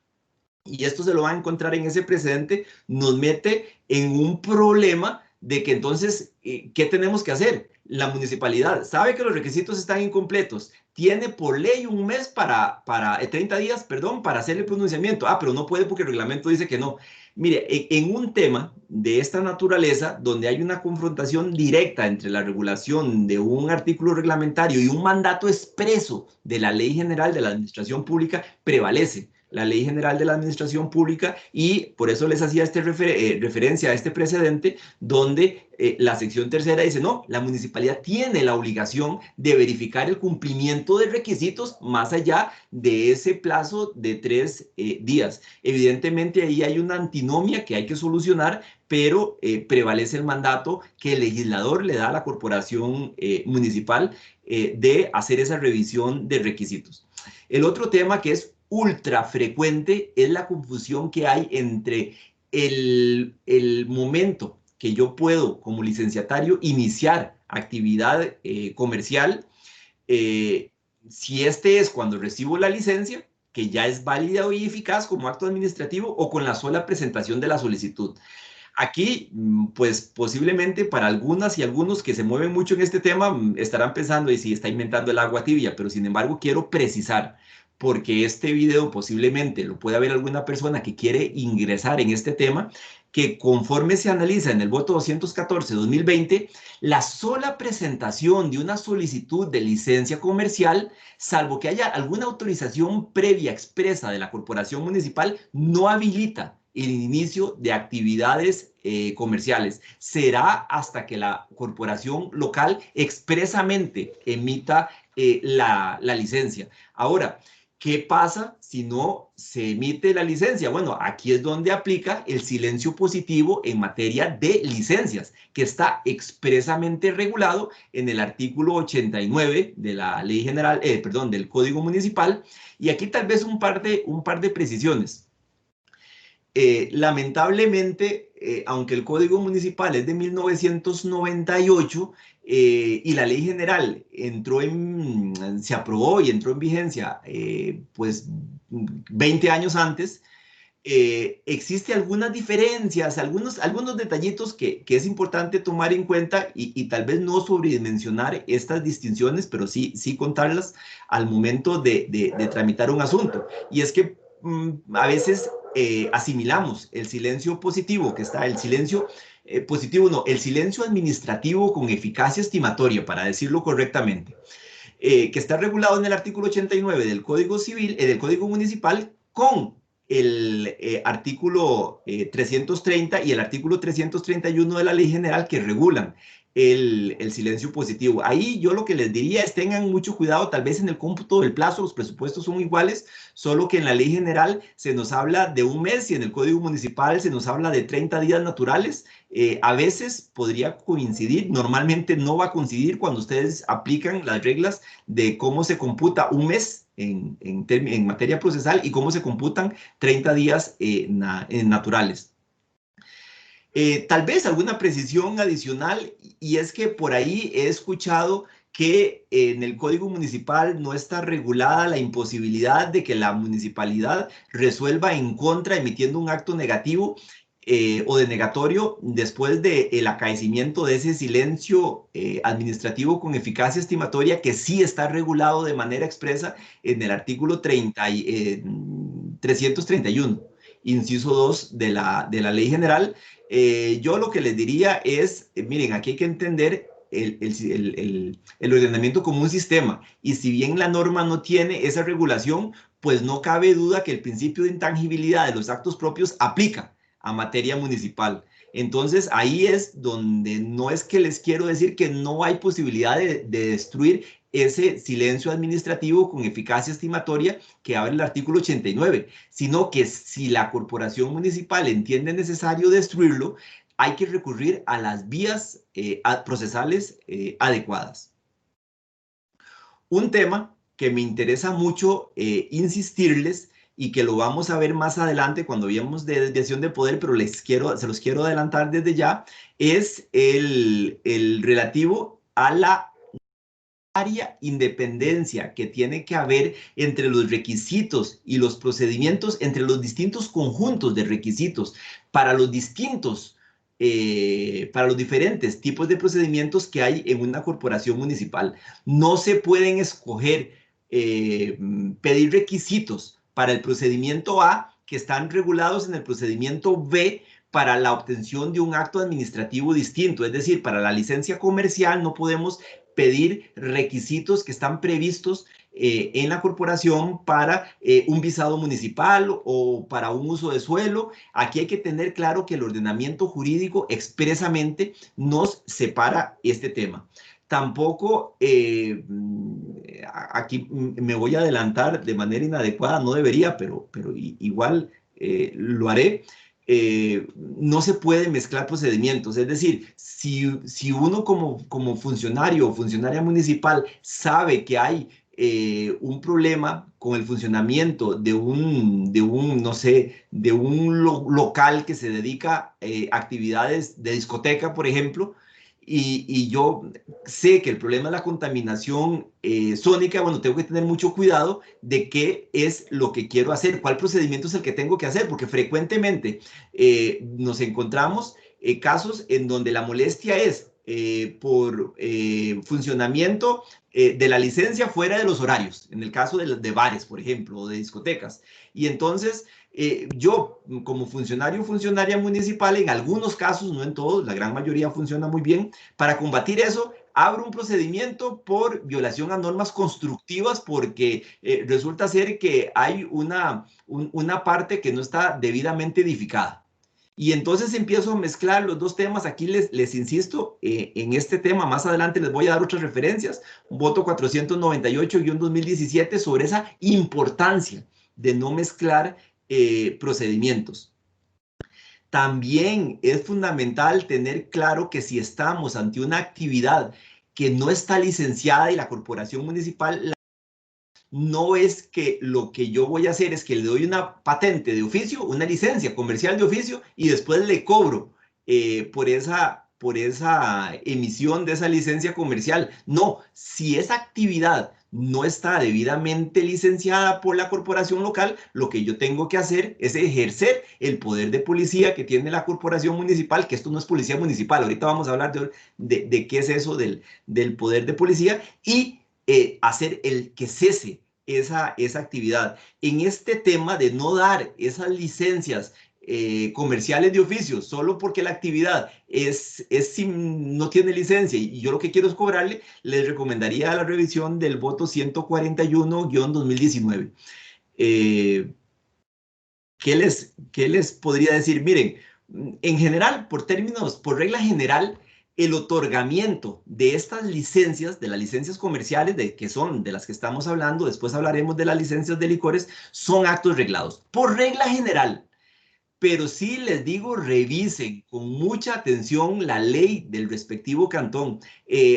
Speaker 1: y esto se lo va a encontrar en ese precedente, nos mete en un problema de que entonces, ¿qué tenemos que hacer? La municipalidad sabe que los requisitos están incompletos, tiene por ley un mes para 30 días, perdón, para hacer el pronunciamiento. Pero no puede porque el reglamento dice que no. Mire, en un tema de esta naturaleza, donde hay una confrontación directa entre la regulación de un artículo reglamentario y un mandato expreso de la Ley General de la Administración Pública, prevalece la Ley General de la Administración Pública, y por eso les hacía referencia a este precedente donde la sección tercera dice, no, la municipalidad tiene la obligación de verificar el cumplimiento de requisitos más allá de ese plazo de 3 días. Evidentemente ahí hay una antinomia que hay que solucionar, pero prevalece el mandato que el legislador le da a la corporación municipal de hacer esa revisión de requisitos. El otro tema que es ultra frecuente es la confusión que hay entre el momento que yo puedo como licenciatario iniciar actividad comercial, si este es cuando recibo la licencia, que ya es válida y eficaz como acto administrativo, o con la sola presentación de la solicitud. Aquí, pues posiblemente para algunas y algunos que se mueven mucho en este tema estarán pensando, y si está inventando el agua tibia, pero sin embargo quiero precisar, porque este video posiblemente lo pueda ver alguna persona que quiere ingresar en este tema, que conforme se analiza en el voto 214-2020, la sola presentación de una solicitud de licencia comercial, salvo que haya alguna autorización previa expresa de la corporación municipal, no habilita el inicio de actividades comerciales. Será hasta que la corporación local expresamente emita la licencia. Ahora, ¿qué pasa si no se emite la licencia? Bueno, aquí es donde aplica el silencio positivo en materia de licencias, que está expresamente regulado en el artículo 89 de la Ley General, del Código Municipal. Y aquí tal vez un par de precisiones. Lamentablemente, aunque el Código Municipal es de 1998 y la Ley General se aprobó y entró en vigencia pues 20 años antes, existe algunas diferencias, algunos detallitos que es importante tomar en cuenta y tal vez no sobredimensionar estas distinciones, pero sí contarlas al momento de tramitar un asunto. Y es que a veces asimilamos el silencio positivo, que está el silencio positivo, no, el silencio administrativo con eficacia estimatoria, para decirlo correctamente, que está regulado en el artículo 89 del Código Civil, del Código Municipal, con el artículo 330 y el artículo 331 de la Ley General que regulan el silencio positivo. Ahí yo lo que les diría es tengan mucho cuidado, tal vez en el cómputo del plazo los presupuestos son iguales, solo que en la Ley General se nos habla de un mes y en el Código Municipal se nos habla de 30 días naturales. A veces podría coincidir, normalmente no va a coincidir cuando ustedes aplican las reglas de cómo se computa un mes en materia procesal y cómo se computan 30 días naturales. Tal vez alguna precisión adicional, y es que por ahí he escuchado que en el Código Municipal no está regulada la imposibilidad de que la municipalidad resuelva en contra emitiendo un acto negativo o denegatorio después del acaecimiento de ese silencio administrativo con eficacia estimatoria, que sí está regulado de manera expresa en el artículo 331, inciso 2 de la Ley General. Yo lo que les diría es, miren, aquí hay que entender el ordenamiento como un sistema, y si bien la norma no tiene esa regulación, pues no cabe duda que el principio de intangibilidad de los actos propios aplica a materia municipal. Entonces, ahí es donde no es que les quiero decir que no hay posibilidad de destruir ese silencio administrativo con eficacia estimatoria que abre el artículo 89, sino que si la corporación municipal entiende necesario destruirlo, hay que recurrir a las vías procesales adecuadas. Un tema que me interesa mucho insistirles y que lo vamos a ver más adelante cuando veamos de desviación de poder, pero se los quiero adelantar desde ya, es el relativo a la independencia que tiene que haber entre los requisitos y los procedimientos, entre los distintos conjuntos de requisitos para los diferentes tipos de procedimientos que hay en una corporación municipal. No se pueden escoger pedir requisitos para el procedimiento A que están regulados en el procedimiento B para la obtención de un acto administrativo distinto. Es decir, para la licencia comercial no podemos pedir requisitos que están previstos en la corporación para un visado municipal o para un uso de suelo. Aquí hay que tener claro que el ordenamiento jurídico expresamente nos separa este tema. Tampoco, aquí me voy a adelantar de manera inadecuada, no debería, pero igual lo haré. No se puede mezclar procedimientos, es decir, si uno como funcionario o funcionaria municipal sabe que hay un problema con el funcionamiento de un local que se dedica a actividades de discoteca, por ejemplo, y yo sé que el problema es la contaminación sónica, bueno, tengo que tener mucho cuidado de qué es lo que quiero hacer, cuál procedimiento es el que tengo que hacer, porque frecuentemente nos encontramos casos en donde la molestia es por funcionamiento de la licencia fuera de los horarios, en el caso de bares, por ejemplo, o de discotecas. Y entonces, yo como funcionario o funcionaria municipal, en algunos casos, no en todos, la gran mayoría funciona muy bien, para combatir eso, abro un procedimiento por violación a normas constructivas porque resulta ser que hay una parte que no está debidamente edificada. Y entonces empiezo a mezclar los dos temas. Aquí les insisto, en este tema, más adelante les voy a dar otras referencias. Voto 498-2017 sobre esa importancia de no mezclar procedimientos. También es fundamental tener claro que si estamos ante una actividad que no está licenciada y la corporación municipal no es que lo que yo voy a hacer es que le doy una patente de oficio, una licencia comercial de oficio y después le cobro por esa emisión de esa licencia comercial. No, si esa actividad no está debidamente licenciada por la corporación local, lo que yo tengo que hacer es ejercer el poder de policía que tiene la corporación municipal, que esto no es policía municipal. Ahorita vamos a hablar de qué es eso del poder de policía y hacer el que cese esa actividad. En este tema de no dar esas licencias comerciales de oficio solo porque la actividad no tiene licencia y yo lo que quiero es cobrarle, les recomendaría la revisión del voto 141-2019. ¿Qué les podría decir? Miren, en general, por regla general, el otorgamiento de estas licencias, de las licencias comerciales, que son de las que estamos hablando, después hablaremos de las licencias de licores, son actos reglados, por regla general. Pero sí les digo, revisen con mucha atención la ley del respectivo cantón.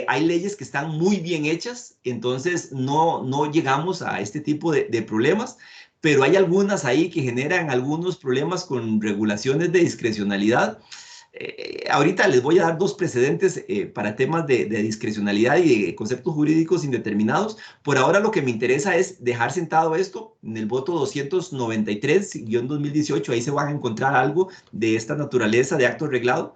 Speaker 1: Hay leyes que están muy bien hechas, entonces no llegamos a este tipo de problemas, pero hay algunas ahí que generan algunos problemas con regulaciones de discrecionalidad. Ahorita les voy a dar dos precedentes para temas de discrecionalidad y de conceptos jurídicos indeterminados. Por ahora lo que me interesa es dejar sentado esto en el voto 293-2018. Ahí se van a encontrar algo de esta naturaleza de acto reglado.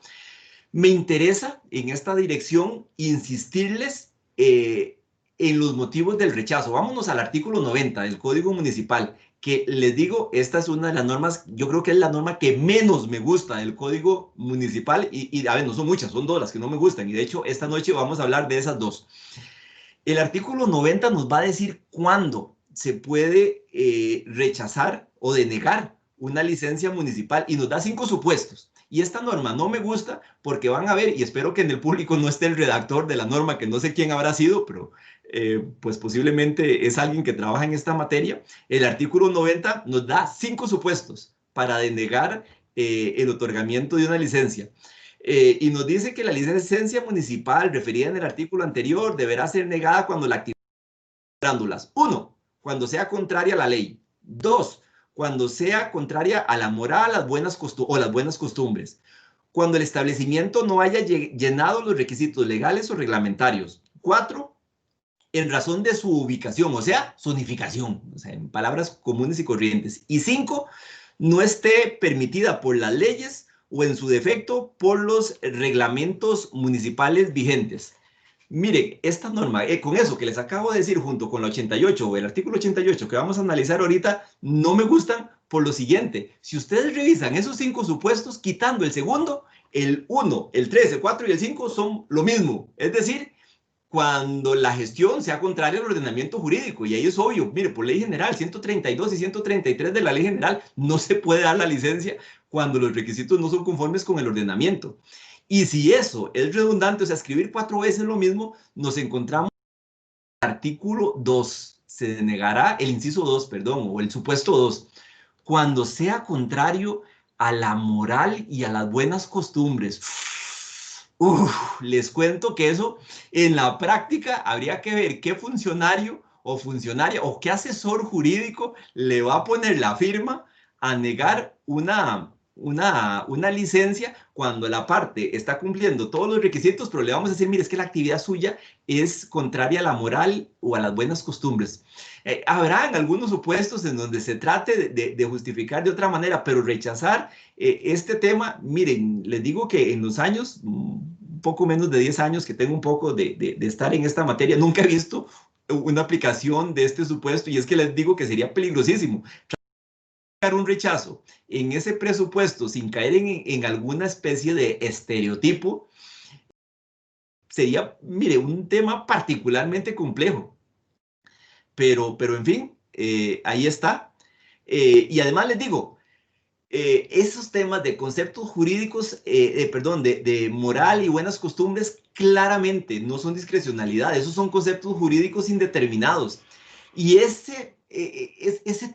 Speaker 1: Me interesa en esta dirección insistirles en los motivos del rechazo. Vámonos al artículo 90 del Código Municipal, que les digo, esta es una de las normas, yo creo que es la norma que menos me gusta del Código Municipal y a ver, no son muchas, son dos las que no me gustan y de hecho esta noche vamos a hablar de esas dos. El artículo 90 nos va a decir cuándo se puede rechazar o denegar una licencia municipal y nos da 5 supuestos. Y esta norma no me gusta porque van a ver, y espero que en el público no esté el redactor de la norma, que no sé quién habrá sido, pero pues posiblemente es alguien que trabaja en esta materia. El artículo 90 nos da 5 supuestos para denegar el otorgamiento de una licencia. Y nos dice que la licencia municipal referida en el artículo anterior deberá ser negada cuando la actividad de grándulas. 1. Cuando sea contraria a la ley. 2. Cuando sea contraria a la moral, las buenas costumbres. Cuando el establecimiento no haya llenado los requisitos legales o reglamentarios. 4. En razón de su ubicación, o sea, zonificación, o sea, en palabras comunes y corrientes. Y 5. No esté permitida por las leyes o en su defecto por los reglamentos municipales vigentes. Miren, esta norma, con eso que les acabo de decir junto con la 88 o el artículo 88 que vamos a analizar ahorita, no me gustan por lo siguiente. Si ustedes revisan esos 5 supuestos, quitando el segundo, el 1, el 3, el 4 y el 5 son lo mismo. Es decir, cuando la gestión sea contraria al ordenamiento jurídico, y ahí es obvio, mire, por ley general 132 y 133 de la ley general, no se puede dar la licencia cuando los requisitos no son conformes con el ordenamiento. Y si eso es redundante, o sea, escribir 4 veces lo mismo, nos encontramos en el artículo 2, se denegará el inciso 2, perdón, o el supuesto 2, cuando sea contrario a la moral y a las buenas costumbres. Les cuento que eso en la práctica habría que ver qué funcionario o funcionaria o qué asesor jurídico le va a poner la firma a negar una licencia cuando la parte está cumpliendo todos los requisitos, pero le vamos a decir, mire, es que la actividad suya es contraria a la moral o a las buenas costumbres. Habrán algunos supuestos en donde se trate de justificar de otra manera, pero rechazar este tema, miren, les digo que en los años, un poco menos de 10 años que tengo un poco de estar en esta materia, nunca he visto una aplicación de este supuesto y es que les digo que sería peligrosísimo. Un rechazo en ese presupuesto sin caer en alguna especie de estereotipo sería, mire, un tema particularmente complejo. Pero en fin, ahí está. Y además les digo, esos temas de conceptos jurídicos, perdón, de moral y buenas costumbres, claramente no son discrecionalidad, esos son conceptos jurídicos indeterminados. Y ese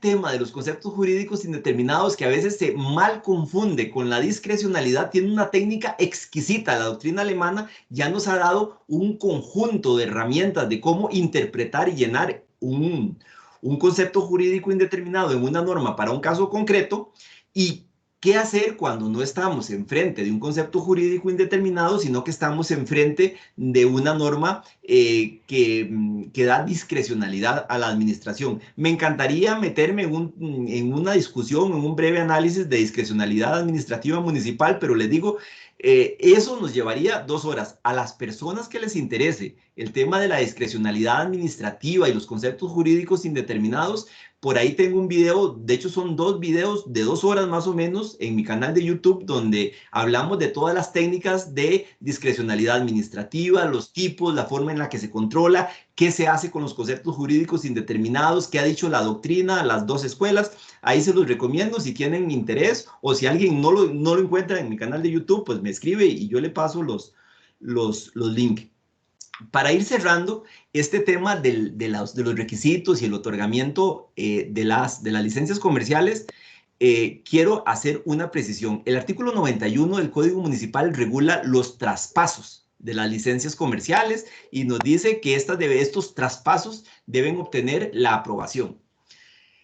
Speaker 1: tema de los conceptos jurídicos indeterminados, que a veces se mal confunde con la discrecionalidad, tiene una técnica exquisita. La doctrina alemana ya nos ha dado un conjunto de herramientas de cómo interpretar y llenar un concepto jurídico indeterminado en una norma para un caso concreto. ¿Y qué hacer cuando no estamos enfrente de un concepto jurídico indeterminado, sino que estamos enfrente de una norma que da discrecionalidad a la administración? Me encantaría meterme en una discusión, en un breve análisis de discrecionalidad administrativa municipal, pero les digo, eso nos llevaría 2 horas. A las personas que les interese el tema de la discrecionalidad administrativa y los conceptos jurídicos indeterminados, por ahí tengo un video, de hecho son 2 videos de 2 horas más o menos en mi canal de YouTube, donde hablamos de todas las técnicas de discrecionalidad administrativa, los tipos, la forma en la que se controla, qué se hace con los conceptos jurídicos indeterminados, qué ha dicho la doctrina, las 2 escuelas. Ahí se los recomiendo si tienen interés, o si alguien no lo encuentra en mi canal de YouTube, pues me escribe y yo le paso los links. Para ir cerrando este tema de los requisitos y el otorgamiento de las licencias comerciales, quiero hacer una precisión. El artículo 91 del Código Municipal regula los traspasos de las licencias comerciales y nos dice que estos traspasos deben obtener la aprobación.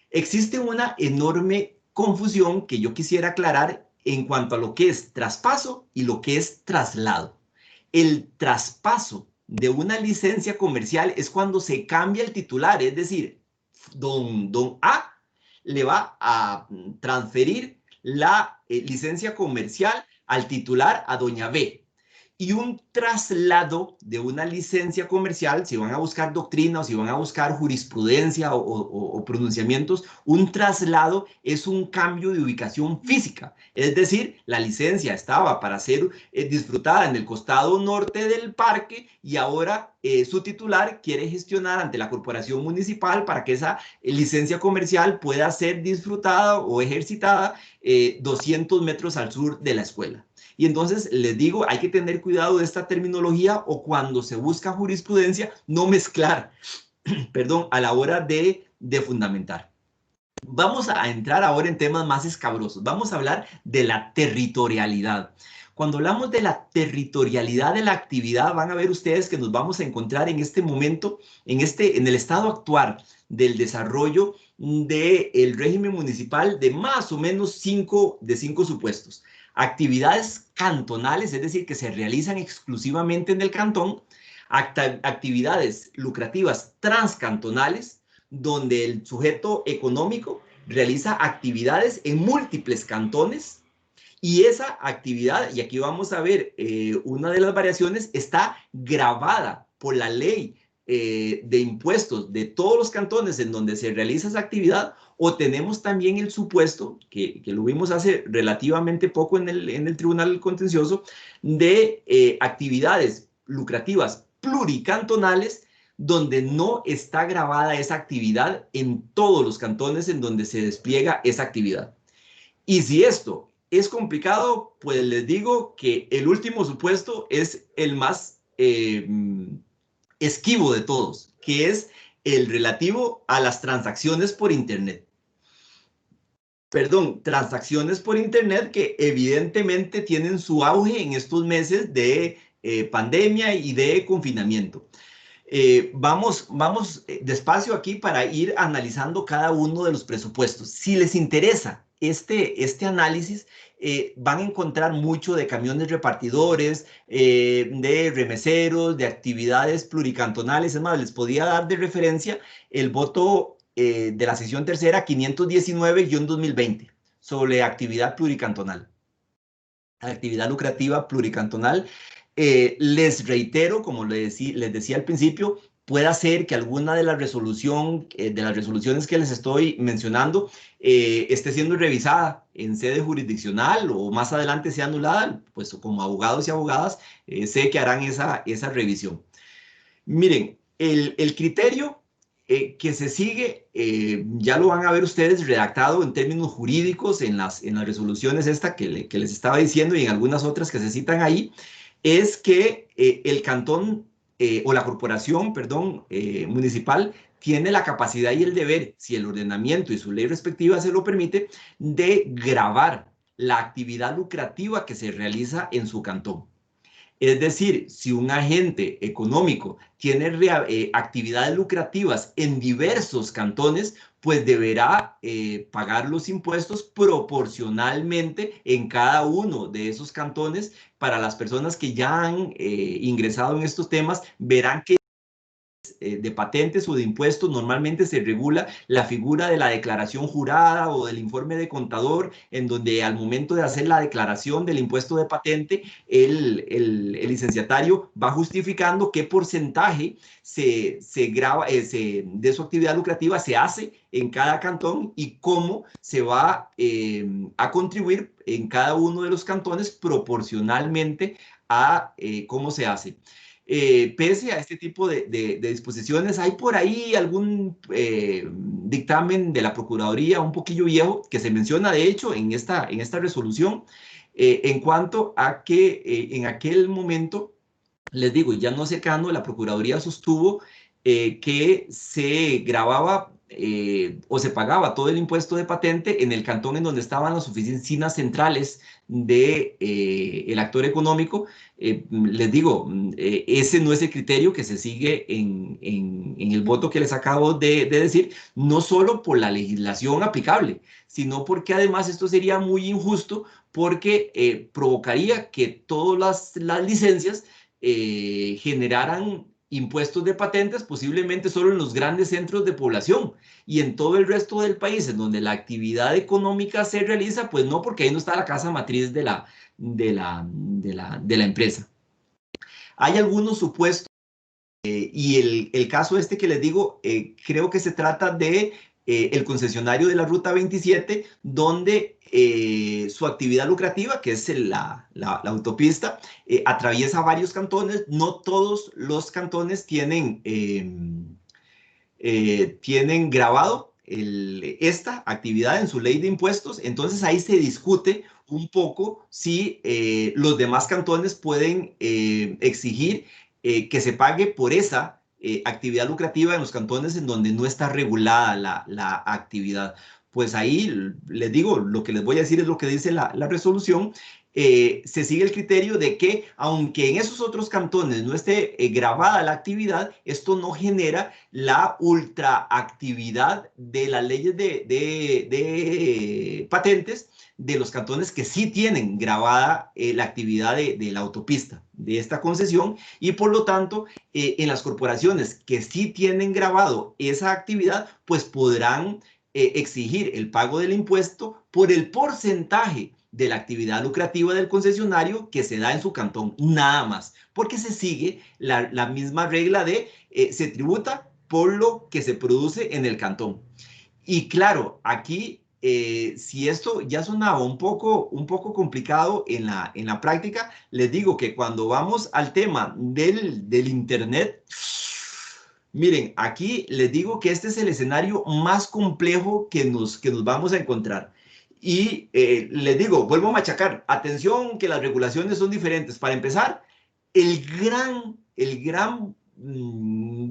Speaker 1: Existe una enorme confusión que yo quisiera aclarar en cuanto a lo que es traspaso y lo que es traslado. El traspaso de una licencia comercial es cuando se cambia el titular, es decir, don A le va a transferir la licencia comercial al titular, a doña B. Y un traslado de una licencia comercial, si van a buscar doctrina o si van a buscar jurisprudencia o pronunciamientos, un traslado es un cambio de ubicación física. Es decir, la licencia estaba para ser disfrutada en el costado norte del parque y ahora su titular quiere gestionar ante la corporación municipal para que esa licencia comercial pueda ser disfrutada o ejercitada 200 metros al sur de la escuela. Y entonces les digo, hay que tener cuidado de esta terminología, o cuando se busca jurisprudencia, no mezclar, perdón, a la hora de fundamentar. Vamos a entrar ahora en temas más escabrosos. Vamos a hablar de la territorialidad. Cuando hablamos de la territorialidad de la actividad, van a ver ustedes que nos vamos a encontrar en este momento, en el estado actual del desarrollo del régimen municipal, de más o menos 5 supuestos. Actividades cantonales, es decir, que se realizan exclusivamente en el cantón. Actividades lucrativas transcantonales, donde el sujeto económico realiza actividades en múltiples cantones, y esa actividad, y aquí vamos a ver una de las variaciones, está gravada por la ley de impuestos de todos los cantones en donde se realiza esa actividad. O tenemos también el supuesto, que lo vimos hace relativamente poco en el Tribunal Contencioso, de actividades lucrativas pluricantonales, donde no está grabada esa actividad en todos los cantones en donde se despliega esa actividad. Y si esto es complicado, pues les digo que el último supuesto es el más esquivo de todos, que es el relativo a las transacciones por Internet. Perdón, transacciones por Internet que evidentemente tienen su auge en estos meses de pandemia y de confinamiento. Vamos despacio aquí para ir analizando cada uno de los presupuestos. Si les interesa este análisis, van a encontrar mucho de camiones repartidores, de remeseros, de actividades pluricantonales. Es más, les podía dar de referencia el voto de la sesión tercera 519-2020 sobre actividad pluricantonal, actividad lucrativa pluricantonal. Les reitero, como les decía al principio, puede ser que alguna de las resoluciones que les estoy mencionando esté siendo revisada en sede jurisdiccional o más adelante sea anulada. Pues como abogados y abogadas sé que harán esa revisión. Miren, el criterio que se sigue, ya lo van a ver ustedes redactado en términos jurídicos en las resoluciones que les estaba diciendo y en algunas otras que se citan ahí, es que el cantón o la corporación, perdón, municipal tiene la capacidad y el deber, si el ordenamiento y su ley respectiva se lo permite, de gravar la actividad lucrativa que se realiza en su cantón. Es decir, si un agente económico tiene actividades lucrativas en diversos cantones, pues deberá pagar los impuestos proporcionalmente en cada uno de esos cantones. Para las personas que ya han ingresado en estos temas, verán que de patentes o de impuestos normalmente se regula la figura de la declaración jurada o del informe de contador, en donde al momento de hacer la declaración del impuesto de patente, el licenciatario va justificando qué porcentaje se graba, de su actividad lucrativa se hace en cada cantón y cómo se va a contribuir en cada uno de los cantones proporcionalmente a cómo se hace. Pese a este tipo de disposiciones, hay por ahí algún dictamen de la Procuraduría un poquillo viejo que se menciona, de hecho, en esta resolución, en cuanto a que en aquel momento, les digo, ya no cercano, la Procuraduría sostuvo que se grababa o se pagaba todo el impuesto de patente en el cantón en donde estaban las oficinas centrales del actor económico. Les digo, ese no es el criterio que se sigue en el voto que les acabo de decir, no solo por la legislación aplicable, sino porque además esto sería muy injusto porque provocaría que todas las licencias generaran impuestos de patentes posiblemente solo en los grandes centros de población y en todo el resto del país en donde la actividad económica se realiza, pues no, porque ahí no está la casa matriz de la empresa. Hay algunos supuestos y el caso este que les digo, creo que se trata de el concesionario de la Ruta 27, donde su actividad lucrativa, que es la autopista, atraviesa varios cantones. No todos los cantones tienen grabado esta actividad en su ley de impuestos. Entonces ahí se discute un poco si los demás cantones pueden exigir que se pague por esa actividad lucrativa en los cantones en donde no está regulada la actividad. Pues ahí les digo, lo que les voy a decir es lo que dice la resolución. Se sigue el criterio de que aunque en esos otros cantones no esté grabada la actividad, esto no genera la ultraactividad de las leyes de patentes de los cantones que sí tienen grabada la actividad de la autopista, de esta concesión, y por lo tanto en las corporaciones que sí tienen grabado esa actividad, pues podrán exigir el pago del impuesto por el porcentaje de la actividad lucrativa del concesionario que se da en su cantón, nada más, porque se sigue la misma regla de se tributa por lo que se produce en el cantón. Y claro, aquí si esto ya sonaba un poco complicado en la práctica, les digo que cuando vamos al tema del Internet, miren, aquí les digo que este es el escenario más complejo que nos vamos a encontrar. Y les digo, vuelvo a machacar, atención que las regulaciones son diferentes. Para empezar, el gran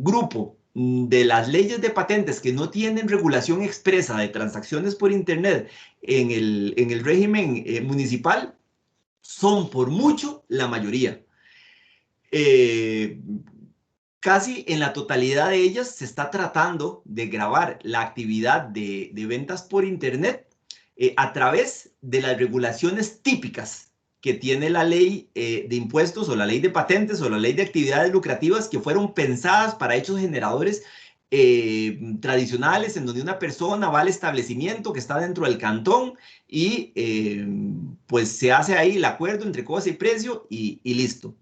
Speaker 1: grupo de las leyes de patentes que no tienen regulación expresa de transacciones por Internet en el régimen municipal son por mucho la mayoría. Casi en la totalidad de ellas se está tratando de gravar la actividad de ventas por Internet a través de las regulaciones típicas que tiene la ley de impuestos o la ley de patentes o la ley de actividades lucrativas, que fueron pensadas para hechos generadores tradicionales, en donde una persona va al establecimiento que está dentro del cantón y pues se hace ahí el acuerdo entre cosa y precio y listo.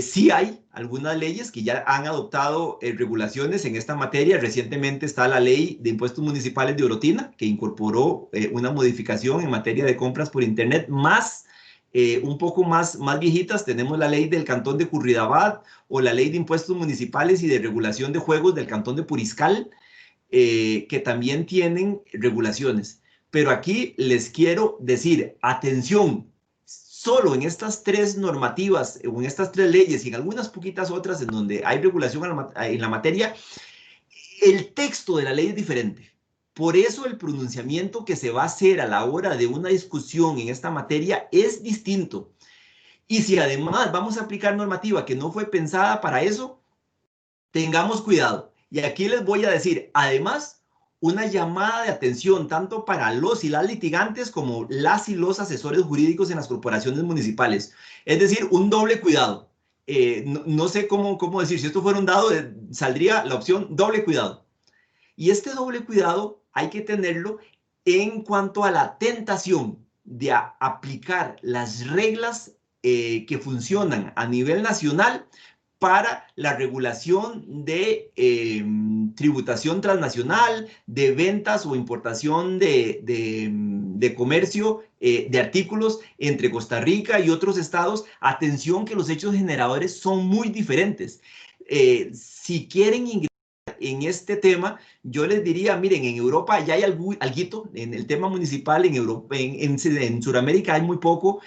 Speaker 1: Sí hay algunas leyes que ya han adoptado regulaciones en esta materia. Recientemente está la ley de impuestos municipales de Orotina, que incorporó una modificación en materia de compras por Internet, más un poco más viejitas, tenemos la ley del Cantón de Curridabat o la ley de impuestos municipales y de regulación de juegos del Cantón de Puriscal, que también tienen regulaciones. Pero aquí les quiero decir, atención, solo en estas 3 normativas, o en estas 3 leyes y en algunas poquitas otras en donde hay regulación en la materia, el texto de la ley es diferente. Por eso el pronunciamiento que se va a hacer a la hora de una discusión en esta materia es distinto. Y si además vamos a aplicar normativa que no fue pensada para eso, tengamos cuidado. Y aquí les voy a decir, además, una llamada de atención tanto para los y las litigantes como las y los asesores jurídicos en las corporaciones municipales. Es decir, un doble cuidado. No sé cómo decir, si esto fuera un dado, saldría la opción doble cuidado. Y este doble cuidado hay que tenerlo en cuanto a la tentación de aplicar las reglas que funcionan a nivel nacional para la regulación de tributación transnacional, de ventas o importación de comercio de artículos entre Costa Rica y otros estados. Atención que los hechos generadores son muy diferentes. Si quieren ingresar en este tema, yo les diría, miren, en Europa ya hay alguito en el tema municipal, en Europa, en Sudamérica hay muy poco,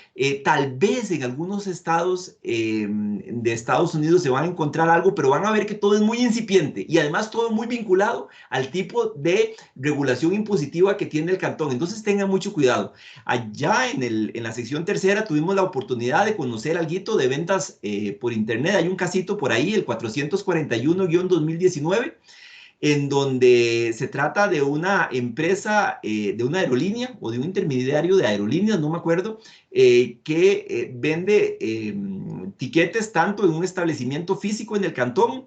Speaker 1: tal vez en algunos estados de Estados Unidos se van a encontrar algo, pero van a ver que todo es muy incipiente y además todo muy vinculado al tipo de regulación impositiva que tiene el cantón. Entonces tengan mucho cuidado. Allá en la sección tercera tuvimos la oportunidad de conocer alguito de ventas por internet. Hay un casito por ahí, el 441-2019, en donde se trata de una empresa, de una aerolínea o de un intermediario de aerolíneas, no me acuerdo, que vende tiquetes tanto en un establecimiento físico en el cantón,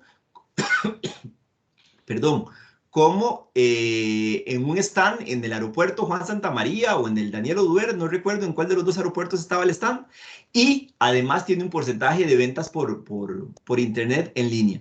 Speaker 1: perdón, como en un stand en el aeropuerto Juan Santamaría o en el Daniel Oduber, no recuerdo en cuál de los 2 aeropuertos estaba el stand, y además tiene un porcentaje de ventas por internet en línea.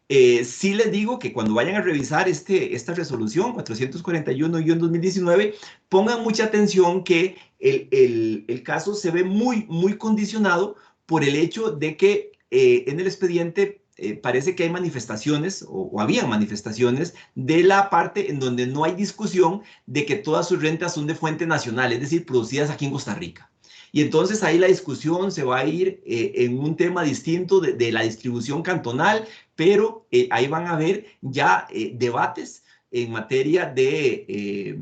Speaker 1: Sí les digo que cuando vayan a revisar esta resolución 441-2019, pongan mucha atención que el caso se ve muy condicionado por el hecho de que en el expediente parece que hay manifestaciones o habían manifestaciones de la parte en donde no hay discusión de que todas sus rentas son de fuente nacional, es decir, producidas aquí en Costa Rica. Y entonces ahí la discusión se va a ir en un tema distinto de la distribución cantonal, pero ahí van a haber ya debates en materia de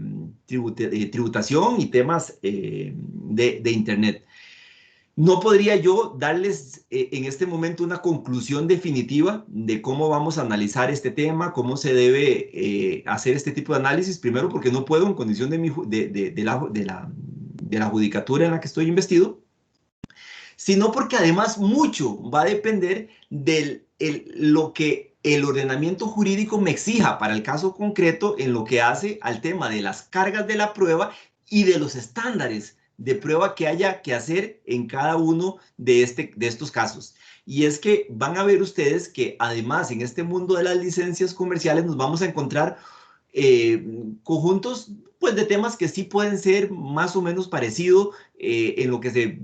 Speaker 1: tributación y temas de Internet. No podría yo darles en este momento una conclusión definitiva de cómo vamos a analizar este tema, cómo se debe hacer este tipo de análisis, primero porque no puedo en condición de la judicatura en la que estoy investido, sino porque además mucho va a depender de lo que el ordenamiento jurídico me exija para el caso concreto en lo que hace al tema de las cargas de la prueba y de los estándares de prueba que haya que hacer en cada uno de estos casos. Y es que van a ver ustedes que además en este mundo de las licencias comerciales nos vamos a encontrar conjuntos pues, de temas que sí pueden ser más o menos parecidos en lo que se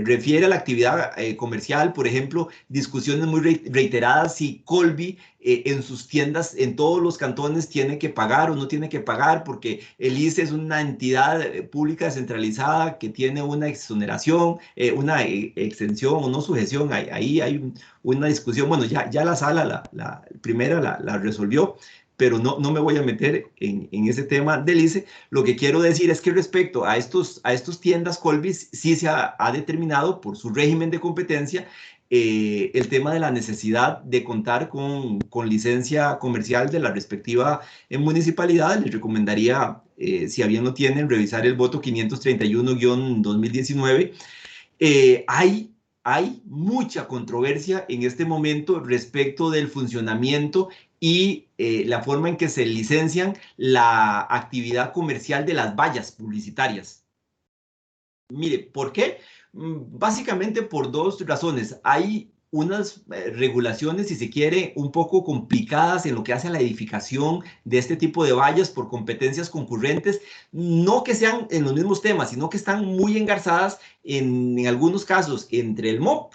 Speaker 1: refiere a la actividad comercial. Por ejemplo, discusiones muy reiteradas si Colby en sus tiendas en todos los cantones tiene que pagar o no tiene que pagar, porque el ICE es una entidad pública descentralizada que tiene una exoneración, una exención o no sujeción. Ahí hay una discusión. Bueno, ya la sala, la primera la resolvió, pero no me voy a meter en ese tema del ICE. Lo que quiero decir es que respecto a estos tiendas Colby, sí se ha determinado por su régimen de competencia el tema de la necesidad de contar con licencia comercial de la respectiva municipalidad. Les recomendaría, si bien no tienen, revisar el voto 531-2019. Hay mucha controversia en este momento respecto del funcionamiento y la forma en que se licencian la actividad comercial de las vallas publicitarias. Mire, ¿por qué? Básicamente por 2 razones. Hay unas regulaciones, si se quiere, un poco complicadas en lo que hace a la edificación de este tipo de vallas por competencias concurrentes, no que sean en los mismos temas, sino que están muy engarzadas en algunos casos entre el MOP,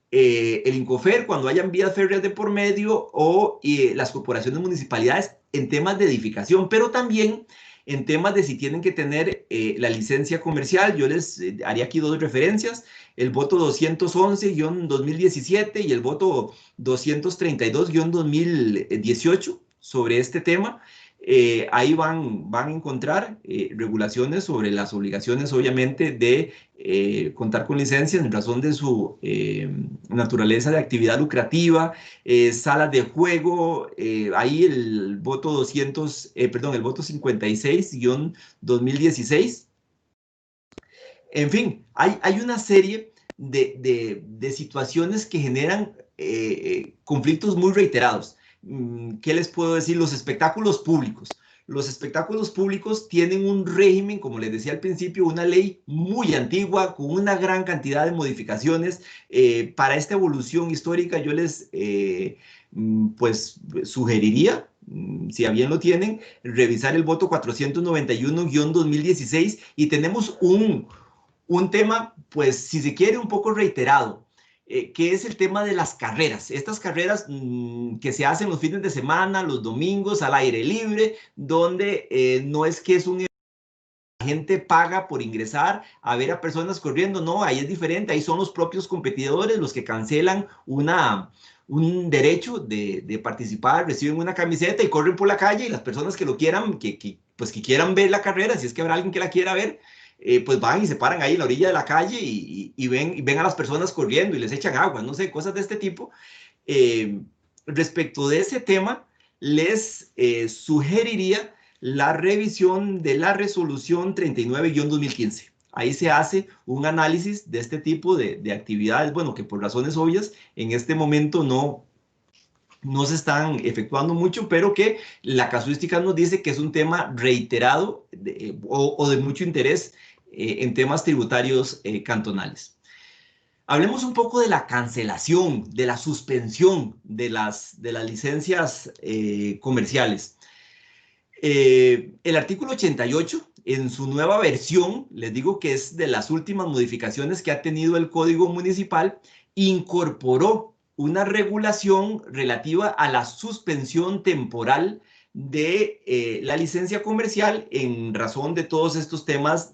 Speaker 1: el INCOFER, cuando hayan vías férreas de por medio, o las corporaciones municipalidades en temas de edificación, pero también en temas de si tienen que tener la licencia comercial. Yo les haría aquí dos referencias: el voto 211-2017 y el voto 232-2018 sobre este tema. Ahí van a encontrar regulaciones sobre las obligaciones, obviamente, de contar con licencias en razón de su naturaleza de actividad lucrativa, salas de juego. Ahí el voto el voto 56-2016. En fin, hay una serie de situaciones que generan conflictos muy reiterados. ¿Qué les puedo decir? Los espectáculos públicos. Los espectáculos públicos tienen un régimen, como les decía al principio, una ley muy antigua, con una gran cantidad de modificaciones. Para esta evolución histórica yo les pues sugeriría, si a bien lo tienen, revisar el voto 491-2016, y tenemos un tema, pues, si se quiere, un poco reiterado, que es el tema de las carreras. Estas carreras que se hacen los fines de semana, los domingos, al aire libre, donde no es que es la gente paga por ingresar a ver a personas corriendo. No, ahí es diferente. Ahí son los propios competidores los que cancelan un derecho de participar, reciben una camiseta y corren por la calle, y las personas que lo quieran, que quieran ver la carrera, si es que habrá alguien que la quiera ver, pues van y se paran ahí en la orilla de la calle y ven a las personas corriendo y les echan agua, no sé, cosas de este tipo. Respecto de ese tema, les sugeriría la revisión de la resolución 39-2015. Ahí se hace un análisis de este tipo de actividades, bueno, que por razones obvias en este momento no se están efectuando mucho, pero que la casuística nos dice que es un tema reiterado o de mucho interés en temas tributarios cantonales. Hablemos un poco de la cancelación, de la suspensión de las licencias comerciales. El artículo 88, en su nueva versión, les digo que es de las últimas modificaciones que ha tenido el Código Municipal, incorporó una regulación relativa a la suspensión temporal de la licencia comercial en razón de todos estos temas,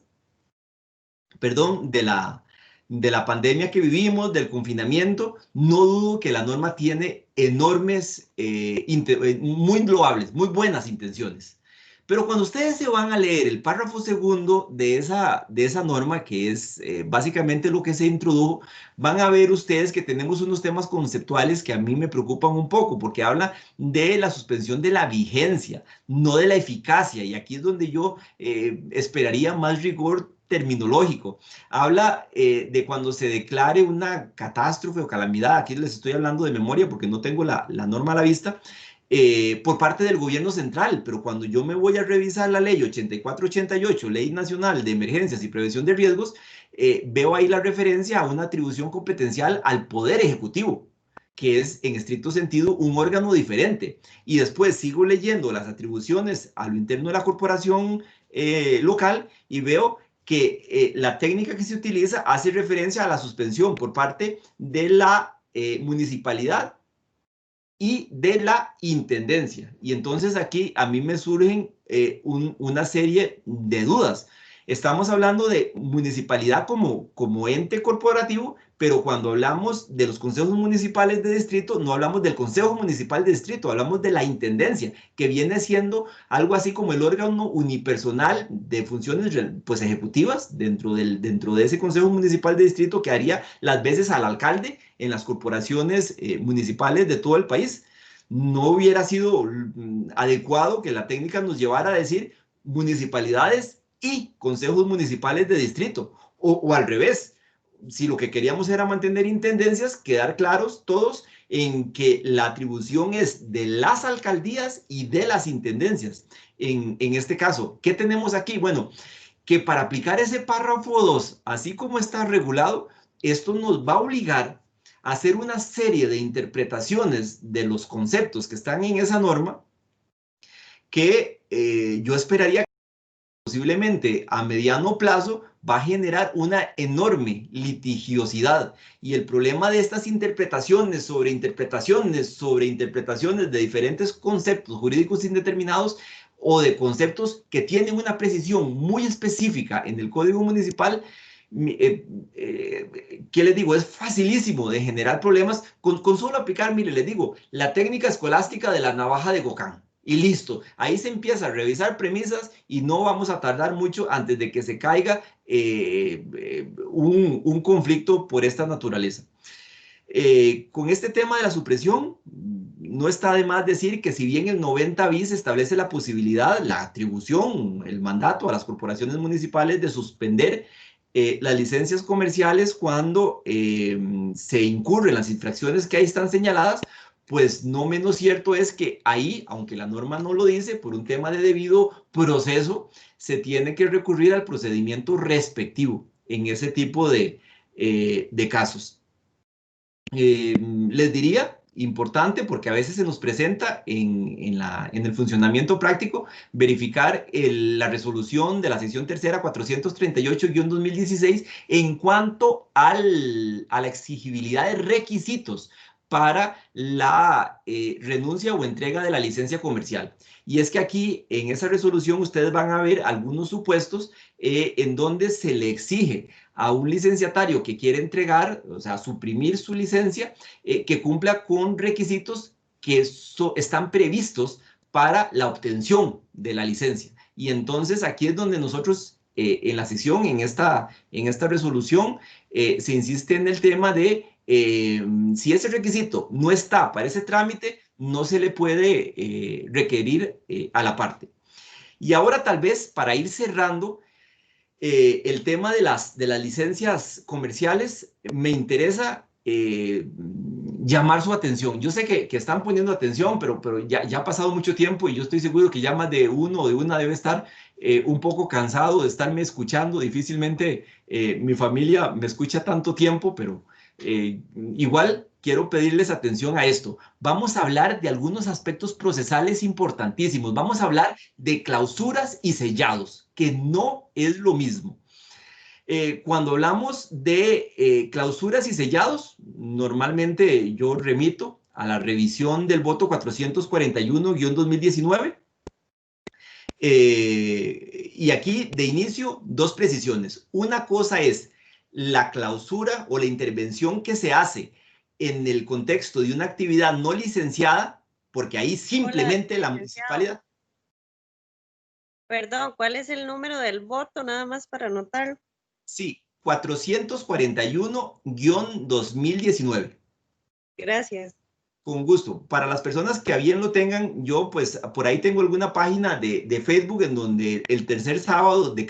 Speaker 1: de la pandemia que vivimos, del confinamiento. No dudo que la norma tiene enormes, muy loables, muy buenas intenciones. Pero cuando ustedes se van a leer el párrafo segundo de esa norma, que es básicamente lo que se introdujo, van a ver ustedes que tenemos unos temas conceptuales que a mí me preocupan un poco, porque habla de la suspensión de la vigencia, no de la eficacia, y aquí es donde yo esperaría más rigor terminológico. Habla de cuando se declare una catástrofe o calamidad. Aquí les estoy hablando de memoria porque no tengo la norma a la vista, por parte del gobierno central, pero cuando yo me voy a revisar la ley 8488, Ley Nacional de Emergencias y Prevención de Riesgos, veo ahí la referencia a una atribución competencial al Poder Ejecutivo, que es en estricto sentido un órgano diferente. Y después sigo leyendo las atribuciones a lo interno de la corporación local y veo que la técnica que se utiliza hace referencia a la suspensión por parte de la municipalidad y de la intendencia. Y entonces aquí a mí me surgen una serie de dudas. Estamos hablando de municipalidad como ente corporativo, pero cuando hablamos de los consejos municipales de distrito, no hablamos del consejo municipal de distrito, hablamos de la intendencia, que viene siendo algo así como el órgano unipersonal de funciones, pues, ejecutivas dentro de ese consejo municipal de distrito, que haría las veces al alcalde en las corporaciones municipales de todo el país. No hubiera sido adecuado que la técnica nos llevara a decir municipalidades y consejos municipales de distrito, o al revés. Si lo que queríamos era mantener intendencias, quedar claros todos en que la atribución es de las alcaldías y de las intendencias. En este caso, ¿qué tenemos aquí? Bueno, que para aplicar ese párrafo 2, así como está regulado, esto nos va a obligar hacer una serie de interpretaciones de los conceptos que están en esa norma que yo esperaría que posiblemente a mediano plazo va a generar una enorme litigiosidad. Y el problema de estas interpretaciones sobre interpretaciones sobre interpretaciones de diferentes conceptos jurídicos indeterminados o de conceptos que tienen una precisión muy específica en el Código Municipal, ¿qué les digo? Es facilísimo de generar problemas con solo aplicar, mire, les digo, la técnica escolástica de la navaja de Gauquin. Y listo, ahí se empieza a revisar premisas y no vamos a tardar mucho antes de que se caiga un conflicto por esta naturaleza. Con este tema de la supresión, no está de más decir que si bien el 90 bis establece la posibilidad, la atribución, el mandato a las corporaciones municipales de suspender las licencias comerciales cuando se incurren las infracciones que ahí están señaladas, pues no menos cierto es que ahí, aunque la norma no lo dice, por un tema de debido proceso, se tiene que recurrir al procedimiento respectivo en ese tipo de casos. Les diría, importante, porque a veces se nos presenta en el funcionamiento práctico, verificar la resolución de la sección tercera 438-2016 en cuanto a la exigibilidad de requisitos para la renuncia o entrega de la licencia comercial. Y es que aquí, en esa resolución, ustedes van a ver algunos supuestos en donde se le exige a un licenciatario que quiere entregar, o sea, suprimir su licencia, que cumpla con requisitos que están previstos para la obtención de la licencia. Y entonces aquí es donde nosotros, en la sección, en esta resolución, se insiste en el tema de si ese requisito no está para ese trámite, no se le puede requerir a la parte. Y ahora tal vez para ir cerrando el tema de las licencias comerciales, me interesa llamar su atención. Yo sé que están poniendo atención, pero ya ha pasado mucho tiempo y yo estoy seguro que ya más de uno o de una debe estar un poco cansado de estarme escuchando. Difícilmente mi familia me escucha tanto tiempo, pero igual quiero pedirles atención a esto. Vamos a hablar de algunos aspectos procesales importantísimos. Vamos a hablar de clausuras y sellados, que no es lo mismo. Cuando hablamos de clausuras y sellados, normalmente yo remito a la revisión del voto 441-2019. Y aquí, de inicio, dos precisiones. Una cosa es la clausura o la intervención que se hace en el contexto de una actividad no licenciada, porque ahí simplemente la municipalidad...
Speaker 5: Perdón, ¿cuál es el número del voto? Nada más para anotarlo.
Speaker 1: Sí, 441-2019.
Speaker 5: Gracias.
Speaker 1: Con gusto. Para las personas que a bien lo tengan, yo pues por ahí tengo alguna página de Facebook en donde el tercer sábado de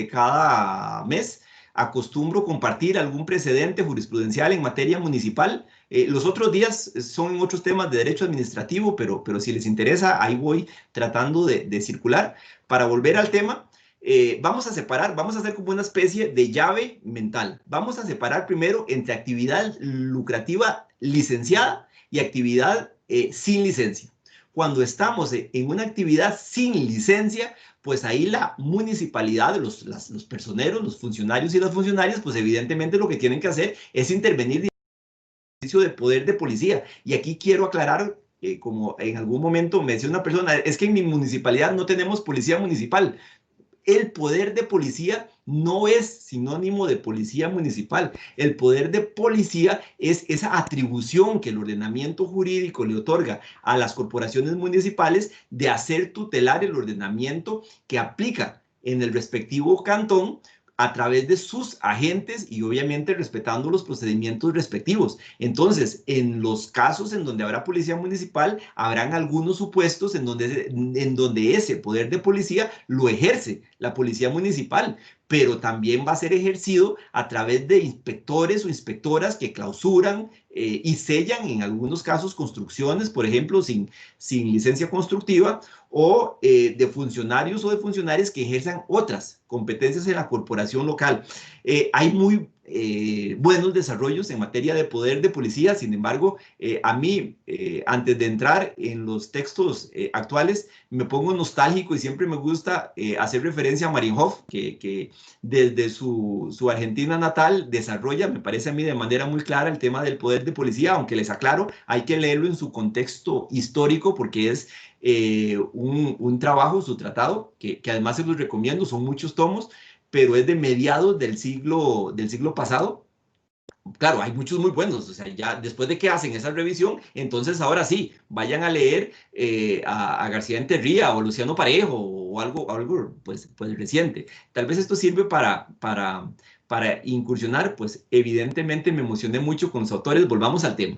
Speaker 1: cada mes acostumbro compartir algún precedente jurisprudencial en materia municipal. Los otros días son en otros temas de derecho administrativo, pero si les interesa, ahí voy tratando de circular. Para volver al tema, vamos a separar, vamos a hacer como una especie de llave mental. Vamos a separar primero entre actividad lucrativa licenciada y actividad sin licencia. Cuando estamos en una actividad sin licencia, pues ahí la municipalidad, los personeros, los funcionarios y las funcionarias, pues evidentemente lo que tienen que hacer es intervenir en el ejercicio de poder de policía. Y aquí quiero aclarar, como en algún momento me decía una persona, es que en mi municipalidad no tenemos policía municipal. El poder de policía no es sinónimo de policía municipal. El poder de policía es esa atribución que el ordenamiento jurídico le otorga a las corporaciones municipales de hacer tutelar el ordenamiento que aplica en el respectivo cantón a través de sus agentes y obviamente respetando los procedimientos respectivos. Entonces, en los casos en donde habrá policía municipal, habrán algunos supuestos en donde ese poder de policía lo ejerce la policía municipal, pero también va a ser ejercido a través de inspectores o inspectoras que clausuran y sellan en algunos casos construcciones, por ejemplo, sin licencia constructiva, o de funcionarios o de funcionarias que ejerzan otras competencias en la corporación local. Hay buenos desarrollos en materia de poder de policía. Sin embargo, a mí, antes de entrar en los textos actuales, me pongo nostálgico y siempre me gusta hacer referencia a Marienhof, que desde su Argentina natal desarrolla, me parece a mí de manera muy clara, el tema del poder de policía, aunque les aclaro, hay que leerlo en su contexto histórico porque es un trabajo, su tratado, que además se los recomiendo, son muchos tomos, pero es de mediados del siglo pasado. Claro, hay muchos muy buenos, o sea, ya después de que hacen esa revisión, entonces ahora sí, vayan a leer a García Enterría o Luciano Parejo o algo pues reciente. Tal vez esto sirve para incursionar, pues evidentemente me emocioné mucho con los autores, volvamos al tema.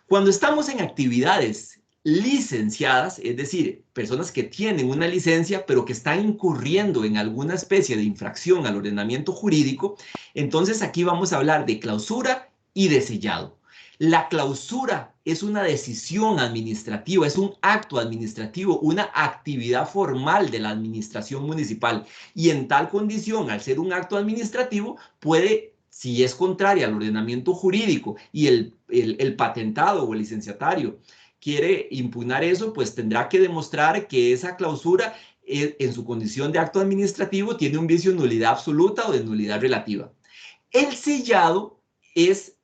Speaker 1: Cuando estamos en actividades licenciadas, es decir, personas que tienen una licencia pero que están incurriendo en alguna especie de infracción al ordenamiento jurídico, entonces aquí vamos a hablar de clausura y de sellado. La clausura es una decisión administrativa, es un acto administrativo, una actividad formal de la administración municipal y en tal condición, al ser un acto administrativo, puede, si es contraria al ordenamiento jurídico y el patentado o el licenciatario quiere impugnar eso, pues tendrá que demostrar que esa clausura en su condición de acto administrativo tiene un vicio de nulidad absoluta o de nulidad relativa. El sellado es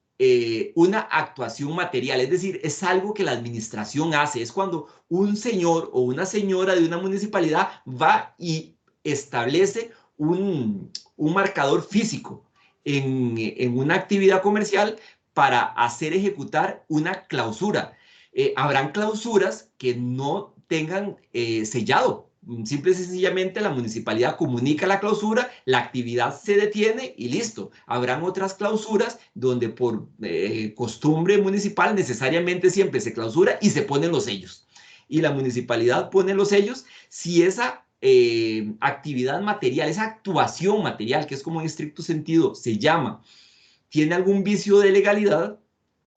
Speaker 1: una actuación material, es decir, es algo que la administración hace, es cuando un señor o una señora de una municipalidad va y establece un marcador físico en una actividad comercial para hacer ejecutar una clausura. Habrán clausuras que no tengan sellado. Simple y sencillamente la municipalidad comunica la clausura, la actividad se detiene y listo. Habrán otras clausuras donde por costumbre municipal necesariamente siempre se clausura y se ponen los sellos. Y la municipalidad pone los sellos si esa actividad material, esa actuación material, que es como en estricto sentido se llama, tiene algún vicio de legalidad.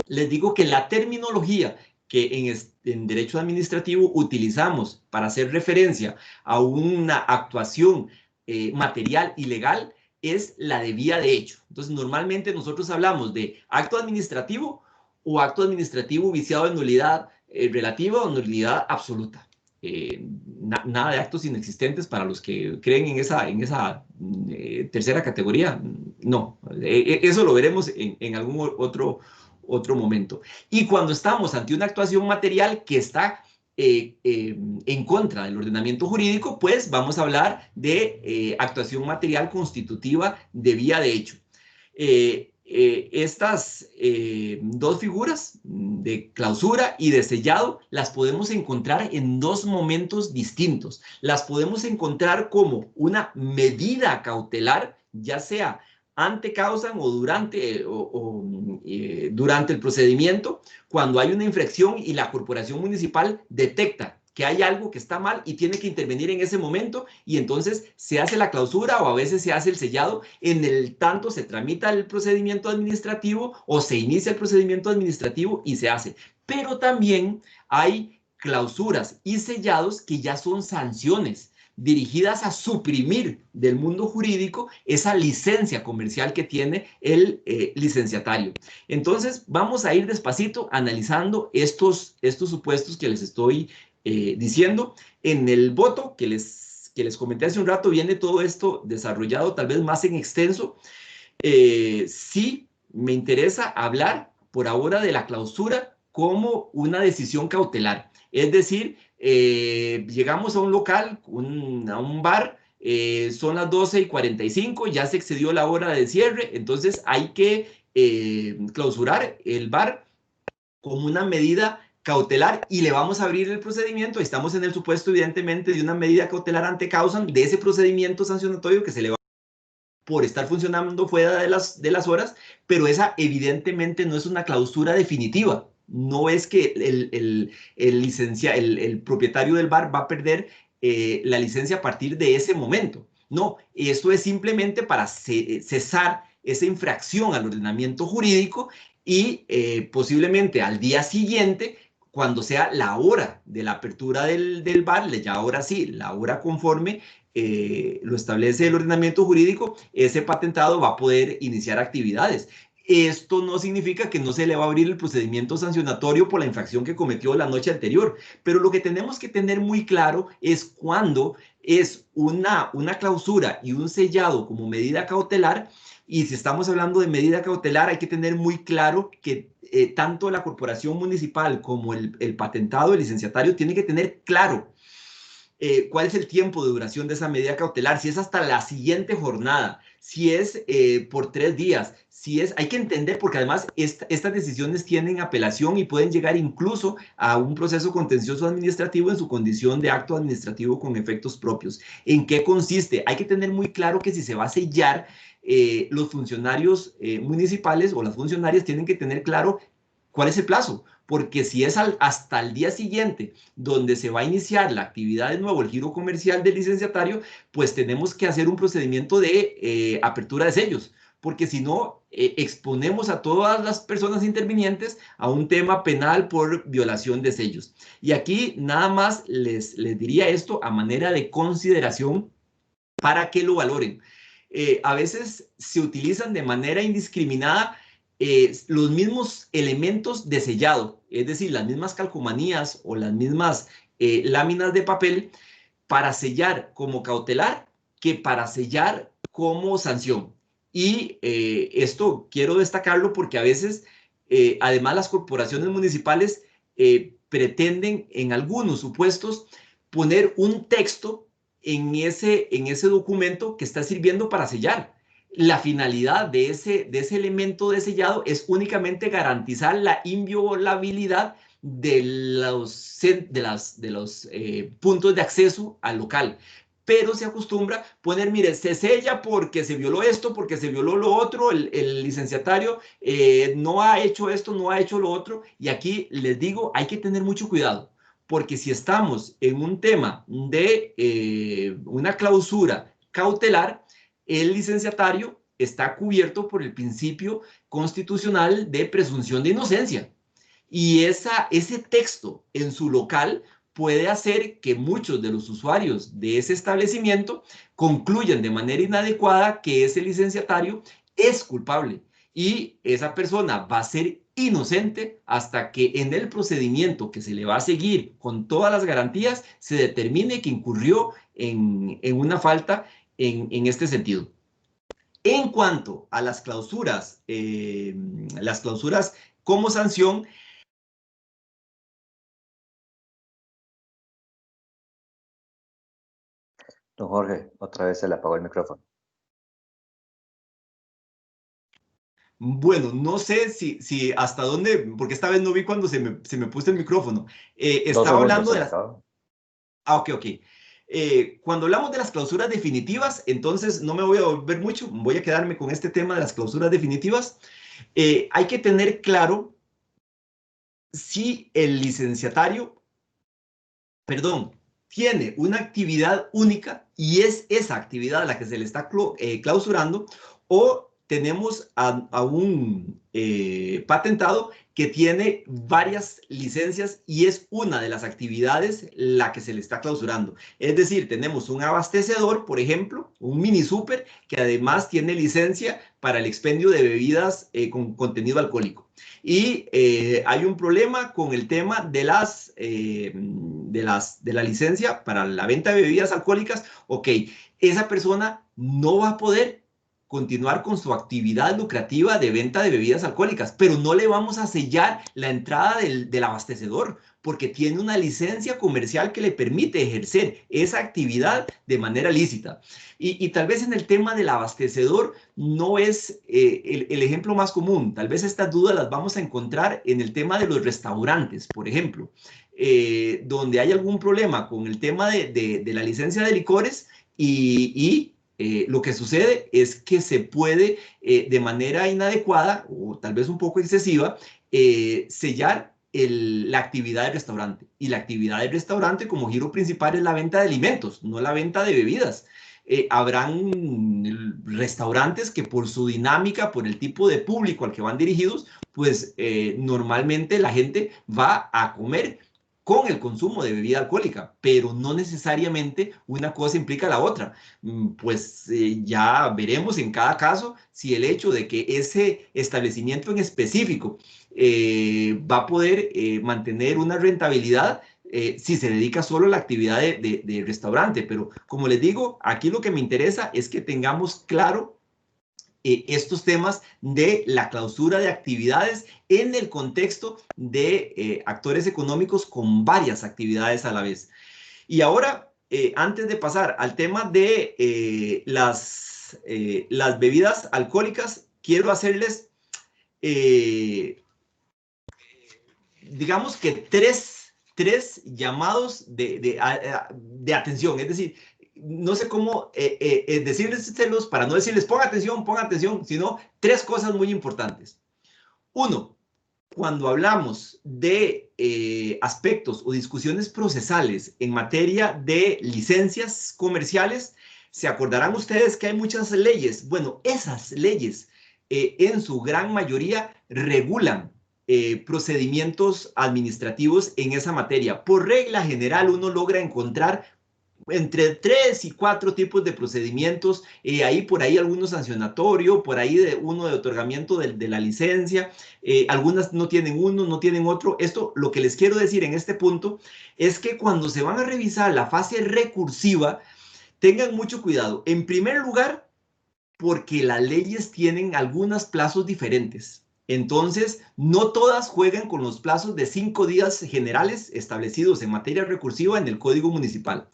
Speaker 1: Les digo que la terminología que en derecho administrativo utilizamos para hacer referencia a una actuación material y legal es la de vía de hecho. Entonces, normalmente nosotros hablamos de acto administrativo o acto administrativo viciado de nulidad relativa o nulidad absoluta. Nada de actos inexistentes para los que creen en esa tercera categoría. No, eso lo veremos en algún otro momento. Y cuando estamos ante una actuación material que está en contra del ordenamiento jurídico, pues vamos a hablar de actuación material constitutiva de vía de hecho. Estas dos figuras de clausura y de sellado las podemos encontrar en dos momentos distintos. Las podemos encontrar como una medida cautelar, ya sea ante causa o durante el procedimiento, cuando hay una infracción y la corporación municipal detecta que hay algo que está mal y tiene que intervenir en ese momento y entonces se hace la clausura o a veces se hace el sellado, en el tanto se tramita el procedimiento administrativo o se inicia el procedimiento administrativo y se hace. Pero también hay clausuras y sellados que ya son sanciones dirigidas a suprimir del mundo jurídico esa licencia comercial que tiene el licenciatario. Entonces, vamos a ir despacito analizando estos supuestos que les estoy diciendo. En el voto que les comenté hace un rato, viene todo esto desarrollado tal vez más en extenso. Sí me interesa hablar por ahora de la clausura como una decisión cautelar. Es decir, llegamos a un local, a un bar, son las 12:45, ya se excedió la hora de cierre, entonces hay que clausurar el bar como una medida cautelar y le vamos a abrir el procedimiento. Estamos en el supuesto, evidentemente, de una medida cautelar ante causa de ese procedimiento sancionatorio que se le va por estar funcionando fuera de las horas, pero esa evidentemente no es una clausura definitiva. No es que el propietario del bar va a perder la licencia a partir de ese momento. No, esto es simplemente para cesar esa infracción al ordenamiento jurídico y posiblemente al día siguiente, cuando sea la hora de la apertura del bar, ya ahora sí, la hora conforme lo establece el ordenamiento jurídico, ese patentado va a poder iniciar actividades. Esto no significa que no se le va a abrir el procedimiento sancionatorio por la infracción que cometió la noche anterior, pero lo que tenemos que tener muy claro es cuando es una clausura y un sellado como medida cautelar, y si estamos hablando de medida cautelar hay que tener muy claro que tanto la corporación municipal como el patentado, el licenciatario, tiene que tener claro cuál es el tiempo de duración de esa medida cautelar, si es hasta la siguiente jornada, si es por 3 días, si es, hay que entender, porque además estas decisiones tienen apelación y pueden llegar incluso a un proceso contencioso administrativo en su condición de acto administrativo con efectos propios. ¿En qué consiste? Hay que tener muy claro que si se va a sellar, los funcionarios municipales o las funcionarias tienen que tener claro cuál es el plazo, porque si es hasta el día siguiente donde se va a iniciar la actividad de nuevo, el giro comercial del licenciatario, pues tenemos que hacer un procedimiento de apertura de sellos, porque si no, exponemos a todas las personas intervinientes a un tema penal por violación de sellos. Y aquí nada más les diría esto a manera de consideración para que lo valoren. A veces se utilizan de manera indiscriminada los mismos elementos de sellado, es decir, las mismas calcomanías o las mismas láminas de papel para sellar como cautelar que para sellar como sanción. Y esto quiero destacarlo porque a veces, además, las corporaciones municipales pretenden en algunos supuestos poner un texto en ese documento que está sirviendo para sellar. La finalidad de ese elemento de sellado es únicamente garantizar la inviolabilidad de los puntos de acceso al local. Pero se acostumbra poner, mire, se sella porque se violó esto, porque se violó lo otro, el licenciatario no ha hecho esto, no ha hecho lo otro. Y aquí les digo, hay que tener mucho cuidado, porque si estamos en un tema de una clausura cautelar, el licenciatario está cubierto por el principio constitucional de presunción de inocencia. Y ese texto en su local puede hacer que muchos de los usuarios de ese establecimiento concluyan de manera inadecuada que ese licenciatario es culpable y esa persona va a ser inocente hasta que en el procedimiento que se le va a seguir con todas las garantías se determine que incurrió en una falta en este sentido. En cuanto a las clausuras como sanción,
Speaker 2: Don Jorge, otra vez se le apagó el micrófono.
Speaker 1: bueno, no sé si hasta dónde, porque esta vez no vi cuando se me puso el micrófono. Estaba hablando de las... ok. Cuando hablamos de las clausuras definitivas, entonces no me voy a volver mucho, voy a quedarme con este tema de las clausuras definitivas. Hay que tener claro si el licenciatario, tiene una actividad única y es esa actividad a la que se le está clausurando, o tenemos a un patentado que tiene varias licencias y es una de las actividades la que se le está clausurando. Es decir, tenemos un abastecedor, por ejemplo, un mini súper, que además tiene licencia para el expendio de bebidas con contenido alcohólico. Y hay un problema con el tema de la licencia para la venta de bebidas alcohólicas. Ok, esa persona no va a poder continuar con su actividad lucrativa de venta de bebidas alcohólicas, pero no le vamos a sellar la entrada del abastecedor, porque tiene una licencia comercial que le permite ejercer esa actividad de manera lícita. Y tal vez en el tema del abastecedor no es el ejemplo más común. Tal vez estas dudas las vamos a encontrar en el tema de los restaurantes, por ejemplo, donde hay algún problema con el tema de la licencia de licores y lo que sucede es que se puede de manera inadecuada o tal vez un poco excesiva sellar la actividad del restaurante. Y la actividad del restaurante como giro principal es la venta de alimentos, no la venta de bebidas. Habrán restaurantes que por su dinámica, por el tipo de público al que van dirigidos, pues normalmente la gente va a comer con el consumo de bebida alcohólica, pero no necesariamente una cosa implica la otra. Pues ya veremos en cada caso si el hecho de que ese establecimiento en específico va a poder mantener una rentabilidad si se dedica solo a la actividad de restaurante. Pero como les digo, aquí lo que me interesa es que tengamos claro estos temas de la clausura de actividades en el contexto de actores económicos con varias actividades a la vez. Y ahora, antes de pasar al tema de las bebidas alcohólicas, quiero hacerles, digamos que tres llamados de atención. Es decir, no sé cómo decírselos para no decirles pongan atención, sino tres cosas muy importantes. Uno, cuando hablamos de aspectos o discusiones procesales en materia de licencias comerciales, se acordarán ustedes que hay muchas leyes. Bueno, esas leyes en su gran mayoría regulan procedimientos administrativos en esa materia. Por regla general, uno logra encontrar entre 3 y 4 tipos de procedimientos, por ahí algunos sancionatorio, por ahí uno de otorgamiento de la licencia, algunas no tienen uno, no tienen otro. Esto, lo que les quiero decir en este punto, es que cuando se van a revisar la fase recursiva, tengan mucho cuidado. En primer lugar, porque las leyes tienen algunos plazos diferentes. Entonces, no todas juegan con los plazos de 5 días generales establecidos en materia recursiva en el Código Municipal.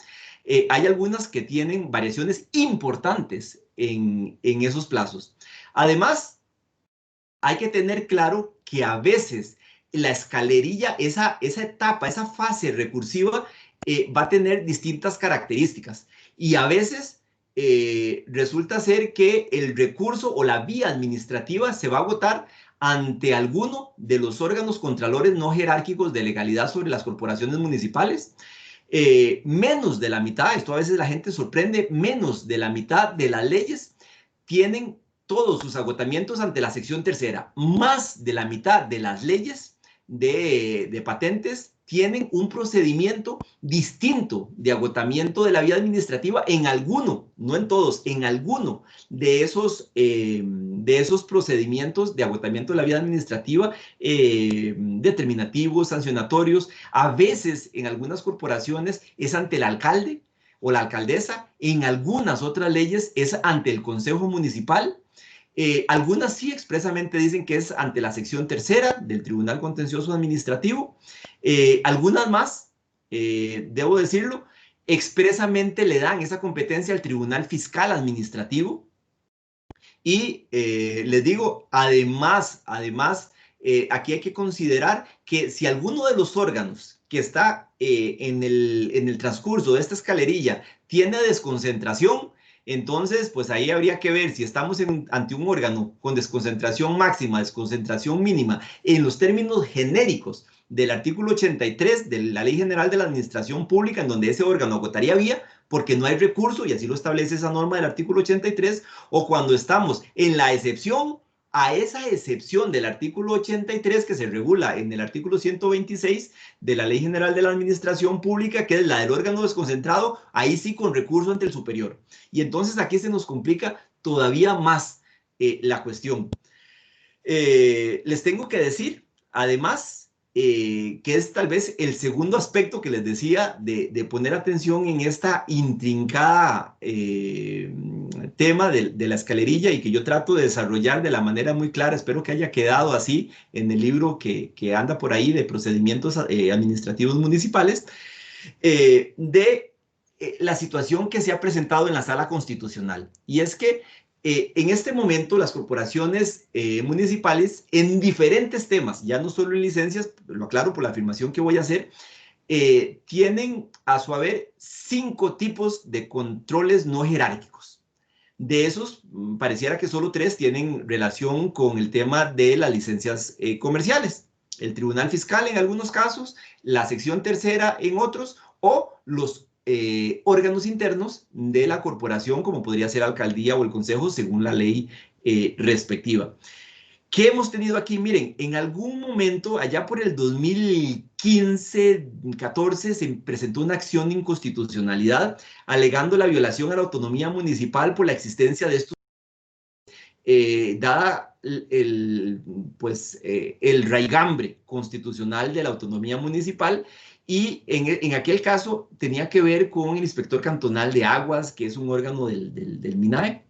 Speaker 1: Hay algunas que tienen variaciones importantes en esos plazos. Además, hay que tener claro que a veces la escalerilla, esa etapa, esa fase recursiva, va a tener distintas características. Y a veces resulta ser que el recurso o la vía administrativa se va a agotar ante alguno de los órganos contralores no jerárquicos de legalidad sobre las corporaciones municipales. Menos de la mitad, esto a veces la gente sorprende, menos de la mitad de las leyes tienen todos sus agotamientos ante la sección tercera. Más de la mitad de las leyes de patentes tienen un procedimiento distinto de agotamiento de la vía administrativa en alguno, no en todos, en alguno de esos procedimientos de agotamiento de la vía administrativa, determinativos, sancionatorios. A veces en algunas corporaciones es ante el alcalde o la alcaldesa, en algunas otras leyes es ante el consejo municipal. Algunas sí expresamente dicen que es ante la sección tercera del Tribunal Contencioso Administrativo. Algunas más, debo decirlo, expresamente le dan esa competencia al Tribunal Fiscal Administrativo. Y les digo, además, aquí hay que considerar que si alguno de los órganos que está en el transcurso de esta escalerilla tiene desconcentración, entonces, pues ahí habría que ver si estamos ante un órgano con desconcentración máxima, desconcentración mínima, en los términos genéricos del artículo 83 de la Ley General de la Administración Pública, en donde ese órgano agotaría vía porque no hay recurso, y así lo establece esa norma del artículo 83, o cuando estamos en la excepción a esa excepción del artículo 83 que se regula en el artículo 126 de la Ley General de la Administración Pública, que es la del órgano desconcentrado, ahí sí con recurso ante el superior. Y entonces aquí se nos complica todavía más la cuestión. Les tengo que decir, además, que es tal vez el segundo aspecto que les decía de poner atención en esta intrincada tema de la escalerilla, y que yo trato de desarrollar de la manera muy clara. Espero que haya quedado así en el libro que anda por ahí de procedimientos administrativos municipales, de la situación que se ha presentado en la Sala Constitucional. Y es que en este momento las corporaciones municipales en diferentes temas, ya no solo en licencias, lo aclaro por la afirmación que voy a hacer, tienen a su haber 5 tipos de controles no jerárquicos. De esos, pareciera que solo 3 tienen relación con el tema de las licencias comerciales. El Tribunal Fiscal en algunos casos, la sección tercera en otros, o los órganos internos de la corporación, como podría ser la alcaldía o el consejo, según la ley respectiva. ¿Qué hemos tenido aquí? Miren, en algún momento, allá por el 2015, 14, se presentó una acción de inconstitucionalidad alegando la violación a la autonomía municipal por la existencia de estos, dada el raigambre constitucional de la autonomía municipal, y en aquel caso tenía que ver con el inspector cantonal de aguas, que es un órgano del MINAE,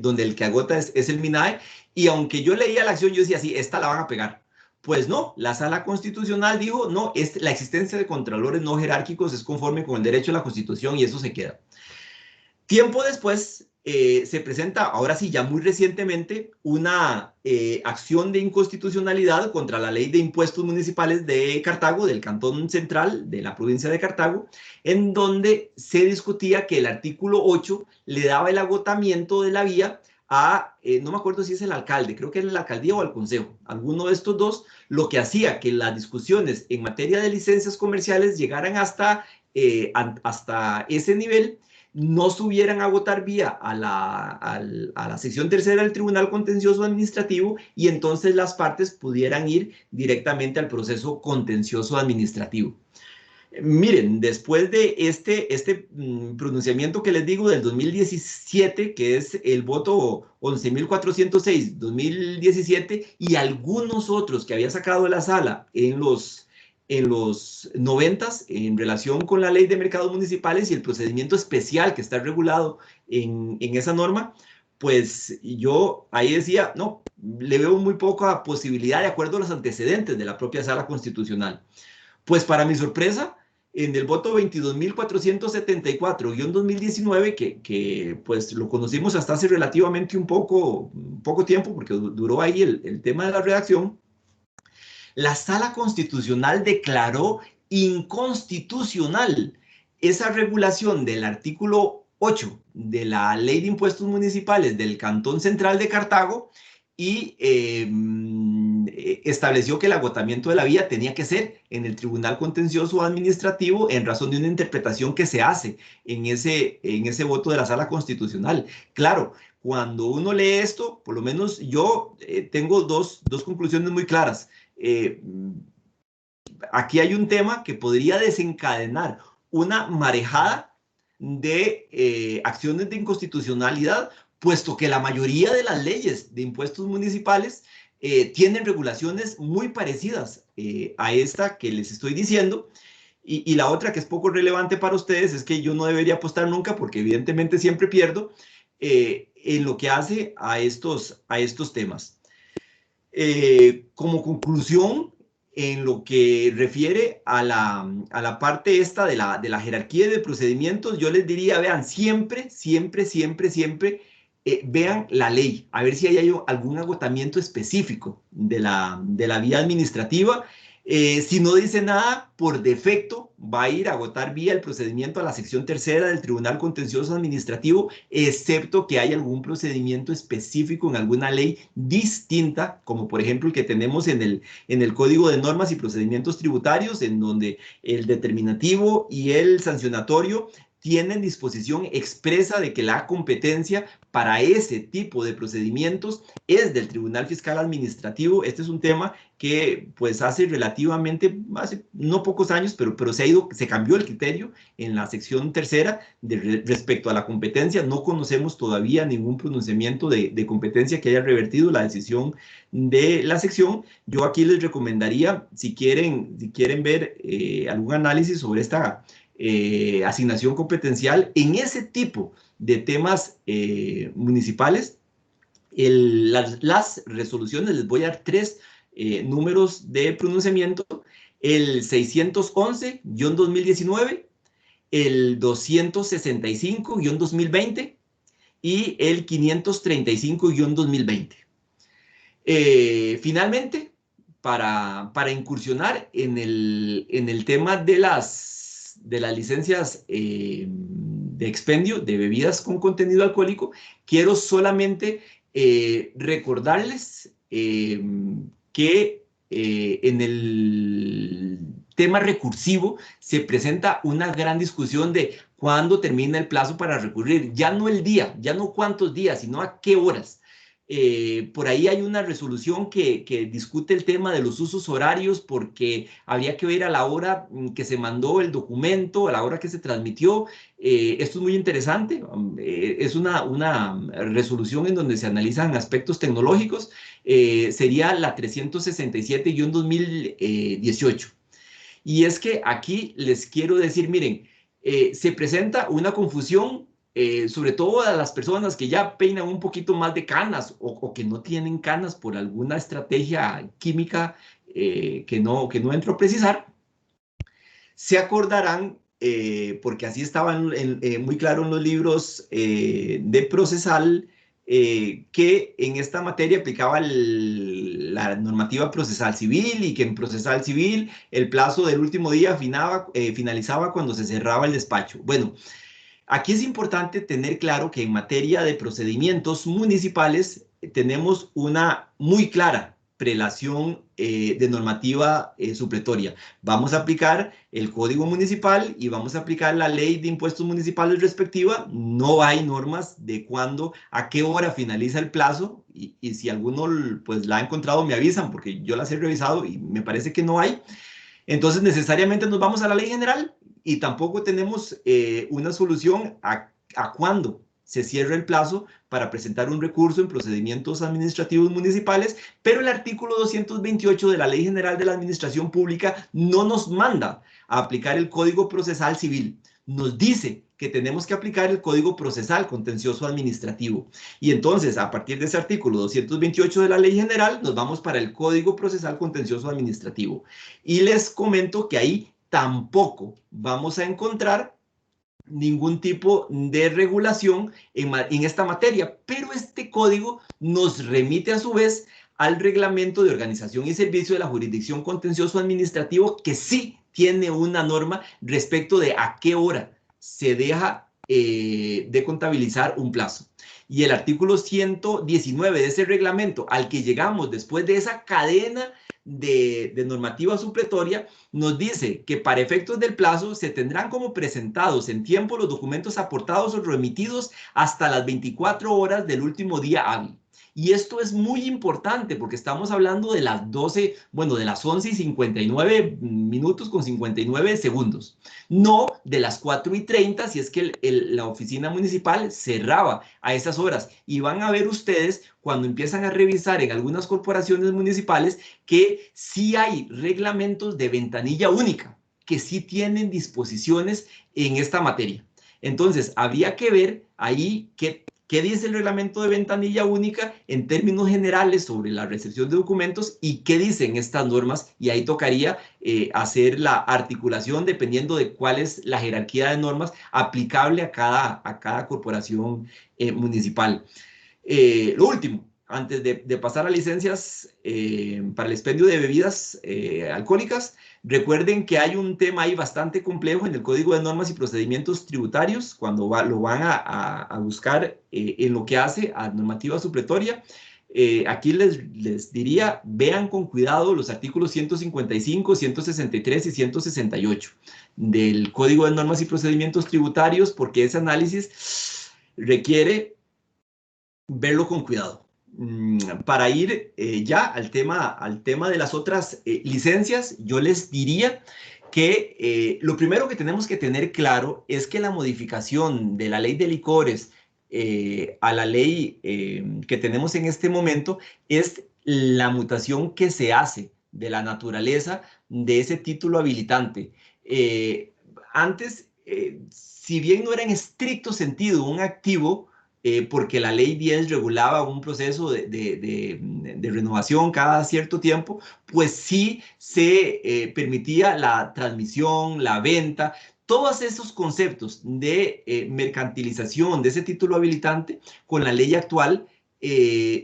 Speaker 1: donde el que agota es el MINAE, y aunque yo leía la acción, yo decía, sí, esta la van a pegar. Pues no, la Sala Constitucional dijo, no, la existencia de contralores no jerárquicos es conforme con el derecho a la Constitución y eso se queda. Tiempo después se presenta, ahora sí, ya muy recientemente, una acción de inconstitucionalidad contra la Ley de Impuestos Municipales de Cartago, del Cantón Central de la provincia de Cartago, en donde se discutía que el artículo 8 le daba el agotamiento de la vía a, no me acuerdo si es el alcalde, creo que es la alcaldía o el consejo, alguno de estos dos, lo que hacía que las discusiones en materia de licencias comerciales llegaran hasta ese nivel, no subieran a agotar vía a la sección tercera del Tribunal Contencioso Administrativo y entonces las partes pudieran ir directamente al proceso contencioso administrativo. Miren, después de este pronunciamiento que les digo del 2017, que es el voto 11.406-2017, y algunos otros que había sacado la sala en los 90s en relación con la ley de mercados municipales y el procedimiento especial que está regulado en esa norma, pues yo ahí decía, no, le veo muy poca posibilidad de acuerdo a los antecedentes de la propia sala constitucional. Pues para mi sorpresa, en el voto 22.474-2019, que pues lo conocimos hasta hace relativamente un poco tiempo, porque duró ahí el tema de la redacción, la Sala Constitucional declaró inconstitucional esa regulación del artículo 8 de la Ley de Impuestos Municipales del Cantón Central de Cartago y estableció que el agotamiento de la vía tenía que ser en el Tribunal Contencioso Administrativo en razón de una interpretación que se hace en ese voto de la Sala Constitucional. Claro, cuando uno lee esto, por lo menos yo tengo dos conclusiones muy claras. Aquí hay un tema que podría desencadenar una marejada de acciones de inconstitucionalidad, puesto que la mayoría de las leyes de impuestos municipales tienen regulaciones muy parecidas a esta que les estoy diciendo. Y la otra que es poco relevante para ustedes es que yo no debería apostar nunca, porque evidentemente siempre pierdo, en lo que hace a estos temas. Como conclusión, en lo que refiere a la parte esta de la jerarquía de procedimientos, yo les diría, vean, siempre, vean la ley, a ver si hay algún agotamiento específico de la vía administrativa. Si no dice nada, por defecto va a ir a agotar vía el procedimiento a la sección tercera del Tribunal Contencioso Administrativo, excepto que haya algún procedimiento específico en alguna ley distinta, como por ejemplo el que tenemos en el Código de Normas y Procedimientos Tributarios, en donde el determinativo y el sancionatorio tienen disposición expresa de que la competencia para ese tipo de procedimientos es del Tribunal Fiscal Administrativo. Este es un tema que pues hace no pocos años, pero se cambió el criterio en la sección tercera respecto a la competencia. No conocemos todavía ningún pronunciamiento de competencia que haya revertido la decisión de la sección. Yo aquí les recomendaría, si quieren ver algún análisis sobre esta asignación competencial en ese tipo de temas municipales, las resoluciones, les voy a dar 3 números de pronunciamiento: el 611-2019, el 265-2020 y el 535-2020. Finalmente, para incursionar en el tema de las licencias de expendio de bebidas con contenido alcohólico, quiero solamente recordarles que en el tema recursivo se presenta una gran discusión de cuándo termina el plazo para recurrir. Ya no el día, ya no cuántos días, sino a qué horas. Por ahí hay una resolución que discute el tema de los usos horarios porque habría que ver a la hora que se mandó el documento, a la hora que se transmitió. Esto es muy interesante. Es una resolución en donde se analizan aspectos tecnológicos. Sería la 367-2018. Y es que aquí les quiero decir, miren, se presenta una confusión sobre todo a las personas que ya peinan un poquito más de canas o que no tienen canas por alguna estrategia química que no entro a precisar, se acordarán, porque así estaba muy claro en los libros de procesal, que en esta materia aplicaba la normativa procesal civil y que en procesal civil el plazo del último día finalizaba cuando se cerraba el despacho. Bueno, aquí es importante tener claro que en materia de procedimientos municipales tenemos una muy clara prelación de normativa supletoria. Vamos a aplicar el Código Municipal y vamos a aplicar la Ley de Impuestos Municipales respectiva. No hay normas de cuándo, a qué hora finaliza el plazo y si alguno pues la ha encontrado me avisan porque yo las he revisado y me parece que no hay. Entonces necesariamente nos vamos a la Ley General y tampoco tenemos una solución a cuándo se cierra el plazo para presentar un recurso en procedimientos administrativos municipales, pero el artículo 228 de la Ley General de la Administración Pública no nos manda a aplicar el Código Procesal Civil. Nos dice que tenemos que aplicar el Código Procesal Contencioso Administrativo. Y entonces, a partir de ese artículo 228 de la Ley General, nos vamos para el Código Procesal Contencioso Administrativo. Y les comento que ahí tampoco vamos a encontrar ningún tipo de regulación en esta materia, pero este código nos remite a su vez al Reglamento de Organización y Servicio de la Jurisdicción Contencioso Administrativo, que sí tiene una norma respecto de a qué hora se deja de contabilizar un plazo. Y el artículo 119 de ese reglamento, al que llegamos después de esa cadena de normativa supletoria, nos dice que para efectos del plazo se tendrán como presentados en tiempo los documentos aportados o remitidos hasta las 24 horas del último día hábil. Y esto es muy importante porque estamos hablando de las 12, bueno, de las 11 y 59 minutos con 59 segundos, no de las 4 y 30 si es que la oficina municipal cerraba a esas horas. Y van a ver ustedes cuando empiezan a revisar en algunas corporaciones municipales que sí hay reglamentos de ventanilla única, que sí tienen disposiciones en esta materia. Entonces, habría que ver ahí ¿qué dice el reglamento de ventanilla única en términos generales sobre la recepción de documentos y qué dicen estas normas? Y ahí tocaría hacer la articulación dependiendo de cuál es la jerarquía de normas aplicable a cada corporación municipal. Lo último, antes de pasar a licencias para el expendio de bebidas alcohólicas, recuerden que hay un tema ahí bastante complejo en el Código de Normas y Procedimientos Tributarios, cuando lo van a buscar en lo que hace a normativa supletoria. Aquí les diría, vean con cuidado los artículos 155, 163 y 168 del Código de Normas y Procedimientos Tributarios, porque ese análisis requiere verlo con cuidado. Para ir ya al tema de las otras licencias, yo les diría que lo primero que tenemos que tener claro es que la modificación de la ley de licores a la ley que tenemos en este momento es la mutación que se hace de la naturaleza de ese título habilitante. Antes, si bien no era en estricto sentido un activo, porque la ley 10 regulaba un proceso de renovación cada cierto tiempo, pues sí se permitía la transmisión, la venta, todos esos conceptos de mercantilización de ese título habilitante con la ley actual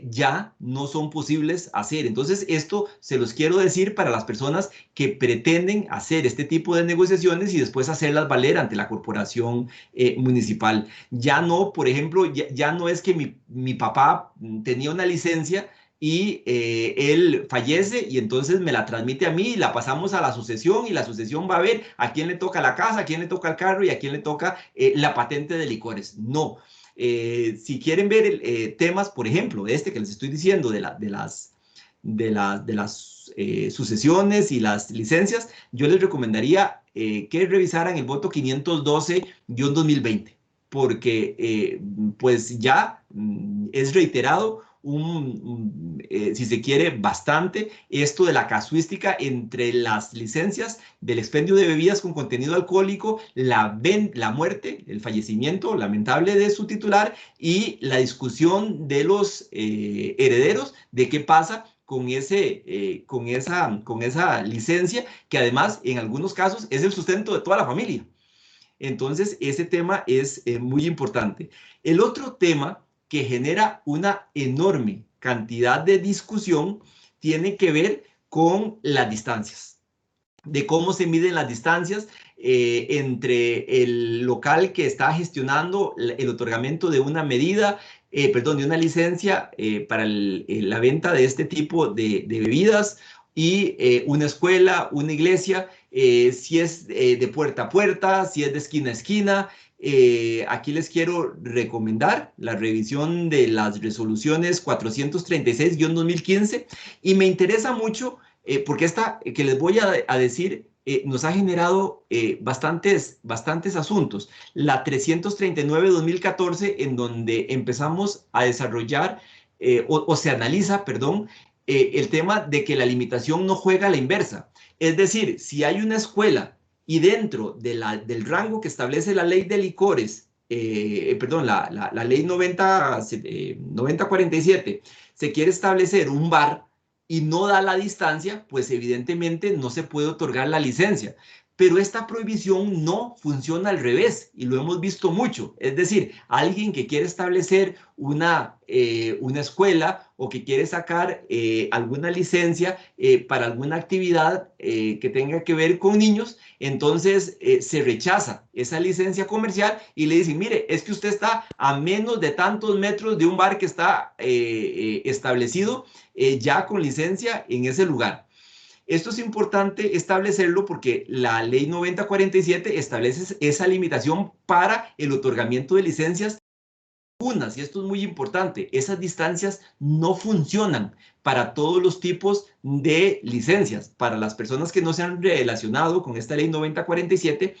Speaker 1: ya no son posibles hacer. Entonces, esto se los quiero decir para las personas que pretenden hacer este tipo de negociaciones y después hacerlas valer ante la corporación municipal. Ya no, por ejemplo, ya no es que mi papá tenía una licencia y él fallece y entonces me la transmite a mí y la pasamos a la sucesión y la sucesión va a ver a quién le toca la casa, a quién le toca el carro y a quién le toca la patente de licores. No. Si quieren ver temas, por ejemplo, este que les estoy diciendo de las sucesiones y las licencias, yo les recomendaría que revisaran el voto 512-2020, porque pues ya es reiterado si se quiere, bastante esto de la casuística entre las licencias del expendio de bebidas con contenido alcohólico, la muerte, el fallecimiento lamentable de su titular y la discusión de los herederos de qué pasa con esa licencia, que además en algunos casos es el sustento de toda la familia. Entonces, ese tema es muy importante. El otro tema que genera una enorme cantidad de discusión tiene que ver con las distancias, de cómo se miden las distancias entre el local que está gestionando el otorgamiento de una medida, de una licencia para la venta de este tipo de bebidas y una escuela, una iglesia, si es de puerta a puerta, si es de esquina a esquina. Aquí les quiero recomendar la revisión de las resoluciones 436-2015 y me interesa mucho porque esta que les voy a decir nos ha generado bastantes asuntos. La 339-2014, en donde empezamos a desarrollar o se analiza, perdón, el tema de que la limitación no juega a la inversa. Es decir, si hay una escuela y dentro del rango que establece la ley de licores, la ley 9047, se quiere establecer un bar y no da la distancia, pues evidentemente no se puede otorgar la licencia. Pero esta prohibición no funciona al revés y lo hemos visto mucho. Es decir, alguien que quiere establecer una escuela o que quiere sacar alguna licencia para alguna actividad que tenga que ver con niños, entonces se rechaza esa licencia comercial y le dicen, mire, es que usted está a menos de tantos metros de un bar que está establecido ya con licencia en ese lugar. Esto es importante establecerlo porque la ley 9047 establece esa limitación para el otorgamiento de licencias. Y esto es muy importante, esas distancias no funcionan para todos los tipos de licencias. Para las personas que no se han relacionado con esta ley 9047,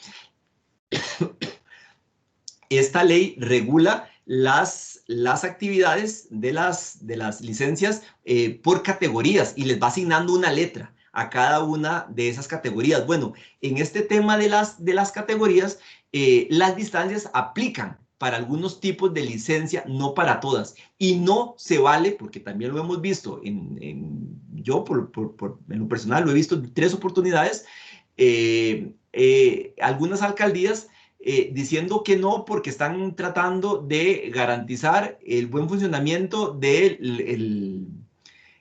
Speaker 1: esta ley regula las actividades de las licencias por categorías y les va asignando una letra a cada una de esas categorías. Bueno, en este tema de las categorías, las distancias aplican para algunos tipos de licencia, no para todas. Y no se vale, porque también lo hemos visto, yo en lo personal lo he visto en 3 oportunidades, algunas alcaldías diciendo que no porque están tratando de garantizar el buen funcionamiento del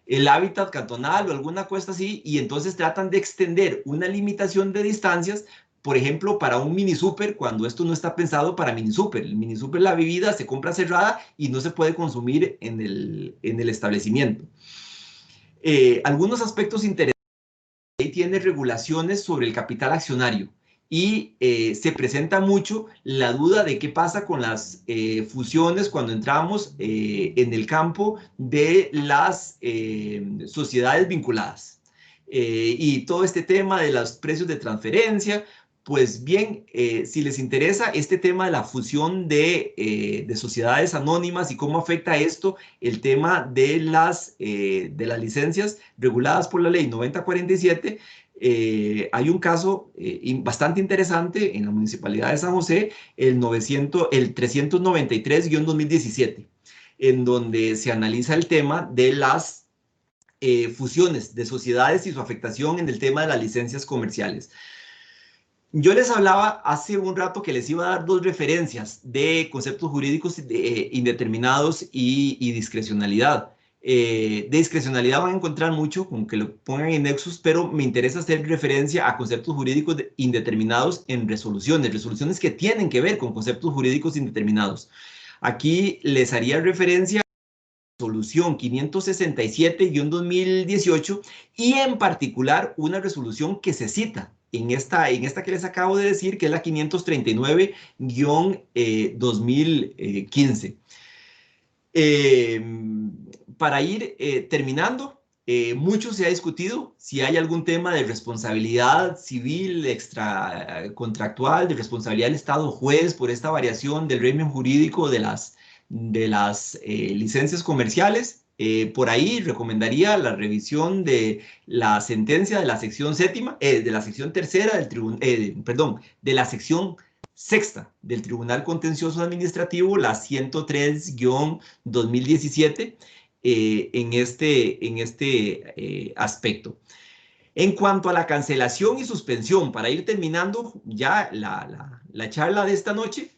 Speaker 1: el hábitat cantonal o alguna cosa así, y entonces tratan de extender una limitación de distancias, por ejemplo, para un mini super, cuando esto no está pensado para mini super. El mini super, la bebida se compra cerrada y no se puede consumir en el establecimiento. Algunos aspectos interesantes. Ahí tiene regulaciones sobre el capital accionario y se presenta mucho la duda de qué pasa con las fusiones cuando entramos en el campo de las sociedades vinculadas. Y todo este tema de los precios de transferencia, pues bien, si les interesa este tema de la fusión de sociedades anónimas y cómo afecta esto el tema de las licencias reguladas por la ley 9047, hay un caso bastante interesante en la Municipalidad de San José, el 393-2017, en donde se analiza el tema de las fusiones de sociedades y su afectación en el tema de las licencias comerciales. Yo les hablaba hace un rato que les iba a dar 2 referencias de conceptos jurídicos indeterminados y discrecionalidad. De discrecionalidad van a encontrar mucho, con que lo pongan en nexos, pero me interesa hacer referencia a conceptos jurídicos indeterminados en resoluciones que tienen que ver con conceptos jurídicos indeterminados. Aquí les haría referencia a la resolución 567-2018 y en particular una resolución que se cita en esta que les acabo de decir, que es la 539-2015. Para ir terminando, mucho se ha discutido si hay algún tema de responsabilidad civil extracontractual, de responsabilidad del Estado juez por esta variación del régimen jurídico de las licencias comerciales. Por ahí recomendaría la revisión de la sentencia de la sección séptima, de la sección tercera del tribunal, de la sección sexta del Tribunal Contencioso Administrativo, la 103-2017, en este aspecto. En cuanto a la cancelación y suspensión, para ir terminando ya la charla de esta noche,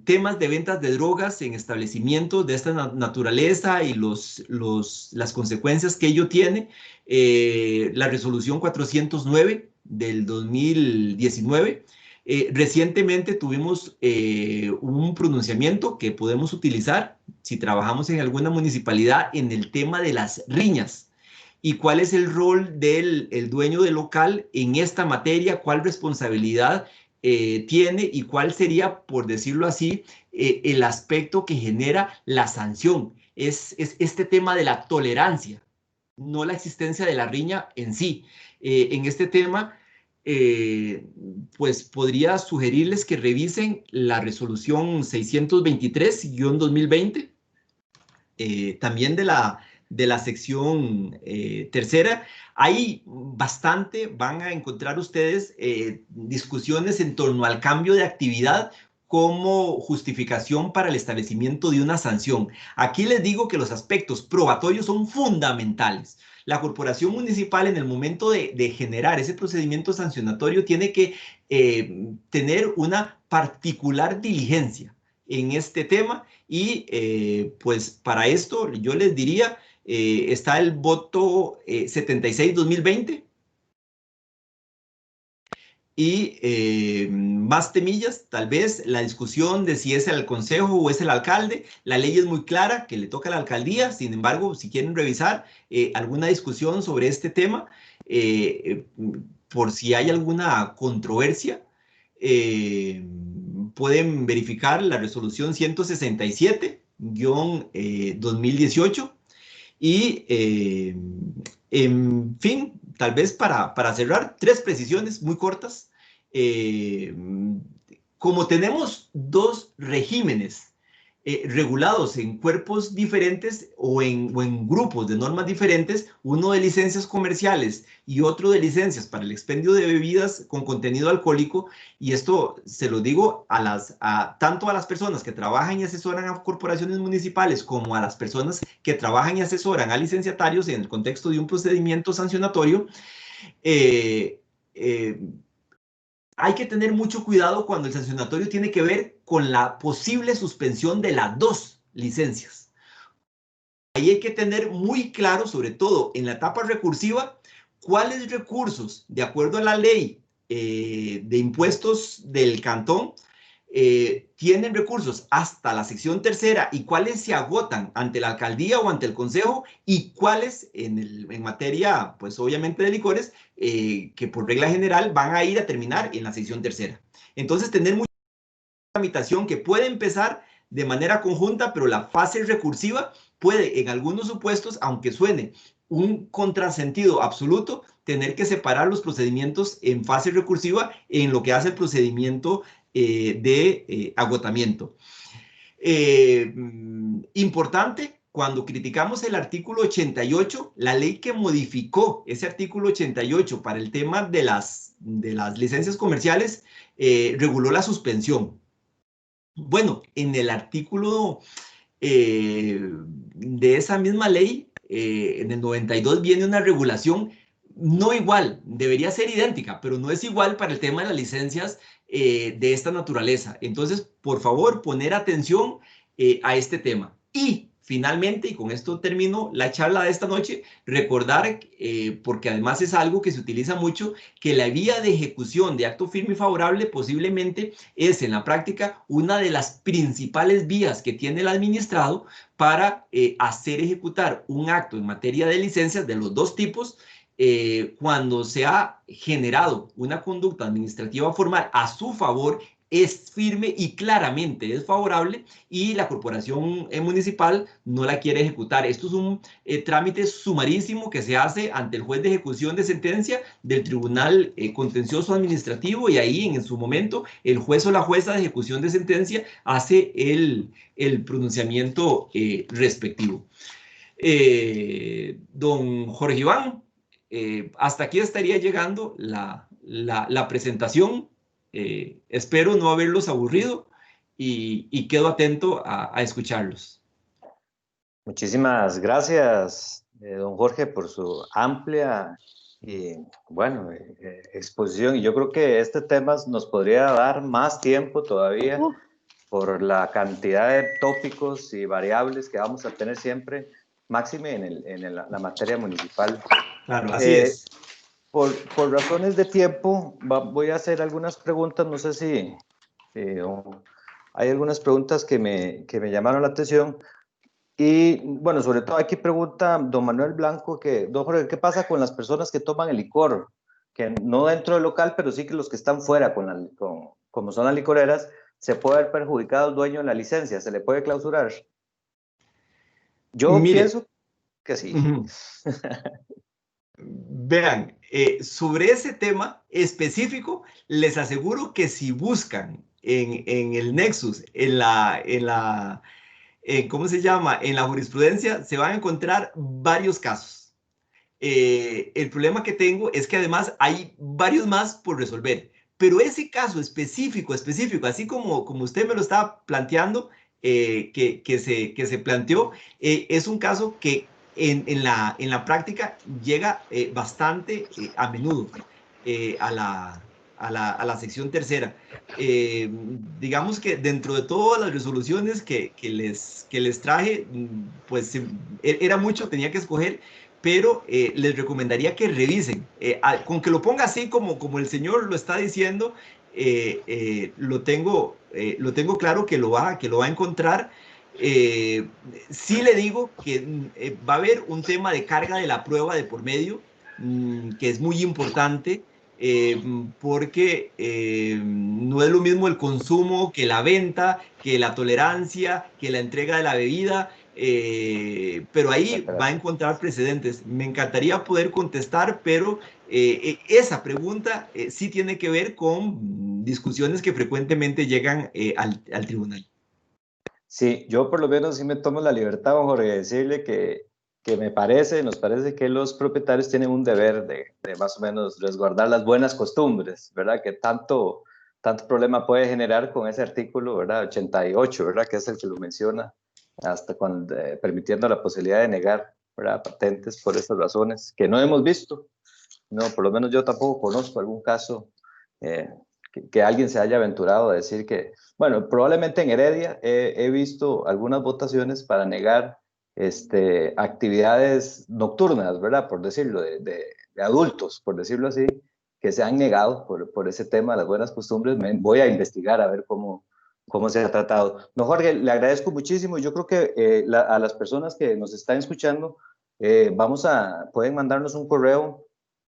Speaker 1: temas de ventas de drogas en establecimientos de esta naturaleza y las consecuencias que ello tiene, la resolución 409 del 2019. Recientemente tuvimos un pronunciamiento que podemos utilizar si trabajamos en alguna municipalidad en el tema de las riñas y cuál es el rol del dueño del local en esta materia, cuál responsabilidad tiene y cuál sería, por decirlo así, el aspecto que genera la sanción. Es este tema de la tolerancia, no la existencia de la riña en sí. En este tema, pues podría sugerirles que revisen la resolución 623-2020, también de la sección tercera. Hay bastante, van a encontrar ustedes discusiones en torno al cambio de actividad como justificación para el establecimiento de una sanción. Aquí les digo que los aspectos probatorios son fundamentales. La corporación municipal, en el momento de generar ese procedimiento sancionatorio, tiene que tener una particular diligencia en este tema y pues para esto yo les diría, está el voto 76-2020 y más temillas, tal vez la discusión de si es el consejo o es el alcalde. La ley es muy clara que le toca a la alcaldía. Sin embargo, si quieren revisar alguna discusión sobre este tema, por si hay alguna controversia, pueden verificar la resolución 167-2018 y en fin, tal vez para cerrar, 3 precisiones muy cortas. Como tenemos 2 regímenes regulados en cuerpos diferentes o en grupos de normas diferentes, uno de licencias comerciales y otro de licencias para el expendio de bebidas con contenido alcohólico, y esto se lo digo tanto a las personas que trabajan y asesoran a corporaciones municipales como a las personas que trabajan y asesoran a licenciatarios en el contexto de un procedimiento sancionatorio. Hay que tener mucho cuidado cuando el sancionatorio tiene que ver con la posible suspensión de las 2 licencias. Ahí hay que tener muy claro, sobre todo en la etapa recursiva, cuáles recursos, de acuerdo a la ley de impuestos del cantón, tienen recursos hasta la sección tercera y cuáles se agotan ante la alcaldía o ante el consejo y cuáles en materia, pues obviamente de licores, que por regla general van a ir a terminar en la sección tercera. Entonces, tener mucha tramitación que puede empezar de manera conjunta, pero la fase recursiva puede, en algunos supuestos, aunque suene un contrasentido absoluto, tener que separar los procedimientos en fase recursiva en lo que hace el procedimiento de agotamiento. Importante, cuando criticamos el artículo 88, la ley que modificó ese artículo 88 para el tema de las licencias comerciales, reguló la suspensión. Bueno, en el artículo de esa misma ley, en el 92 viene una regulación no igual, debería ser idéntica, pero no es igual para el tema de las licencias de esta naturaleza. Entonces, por favor, poner atención a este tema. Y finalmente, y con esto termino la charla de esta noche, recordar, porque además es algo que se utiliza mucho, que la vía de ejecución de acto firme y favorable posiblemente es en la práctica una de las principales vías que tiene el administrado para hacer ejecutar un acto en materia de licencias de los 2 tipos, cuando se ha generado una conducta administrativa formal a su favor, es firme y claramente desfavorable y la corporación municipal no la quiere ejecutar. Esto es un trámite sumarísimo que se hace ante el juez de ejecución de sentencia del Tribunal Contencioso Administrativo, y ahí en su momento el juez o la jueza de ejecución de sentencia hace el pronunciamiento respectivo. Don Jorge Iván, hasta aquí estaría llegando la presentación. Espero no haberlos aburrido y quedo atento a escucharlos.
Speaker 2: Muchísimas gracias, don Jorge, por su amplia y, bueno, exposición. Y yo creo que este tema nos podría dar más tiempo todavía por la cantidad de tópicos y variables que vamos a tener siempre, máxime en la materia municipal.
Speaker 1: Claro, así es.
Speaker 2: Por razones de tiempo, voy a hacer algunas preguntas. No sé si hay algunas preguntas que me llamaron la atención. Y bueno, sobre todo aquí pregunta don Manuel Blanco, don Jorge, ¿qué pasa con las personas que toman el licor? Que no dentro del local, pero sí que los que están fuera, como son las licoreras, ¿se puede haber perjudicado el dueño de la licencia? ¿Se le puede clausurar? Yo pienso que sí.
Speaker 1: Vean, sobre ese tema específico, les aseguro que si buscan en el Nexus, ¿cómo se llama? En la jurisprudencia, se van a encontrar varios casos. El problema que tengo es que además hay varios más por resolver, pero ese caso específico, así como usted me lo estaba planteando, que se planteó, es un caso que en la práctica llega bastante a menudo a la sección tercera. Digamos que dentro de todas las resoluciones que les traje, pues era mucho, tenía que escoger, pero les recomendaría que revisen. Con que lo ponga así como el señor lo está diciendo, lo tengo claro que lo va a encontrar. Sí le digo que va a haber un tema de carga de la prueba de por medio, que es muy importante, porque no es lo mismo el consumo que la venta, que la tolerancia, que la entrega de la bebida, pero ahí va a encontrar precedentes. Me encantaría poder contestar, pero esa pregunta sí tiene que ver con discusiones que frecuentemente llegan al tribunal.
Speaker 2: Sí, yo por lo menos sí me tomo la libertad, don Jorge, de decirle que nos parece que los propietarios tienen un deber de más o menos resguardar las buenas costumbres, ¿verdad? Que tanto problema puede generar con ese artículo, ¿verdad? 88, ¿verdad? Que es el que lo menciona, hasta permitiendo la posibilidad de negar, ¿verdad? Patentes por esas razones que no hemos visto. No, por lo menos yo tampoco conozco algún caso que alguien se haya aventurado a decir que, bueno, probablemente en Heredia he visto algunas votaciones para negar actividades nocturnas, ¿verdad? Por decirlo, de adultos, por decirlo así, que se han negado por ese tema de las buenas costumbres. Voy a investigar a ver cómo se ha tratado. No, Jorge, le agradezco muchísimo. Yo creo que a las personas que nos están escuchando, pueden mandarnos un correo.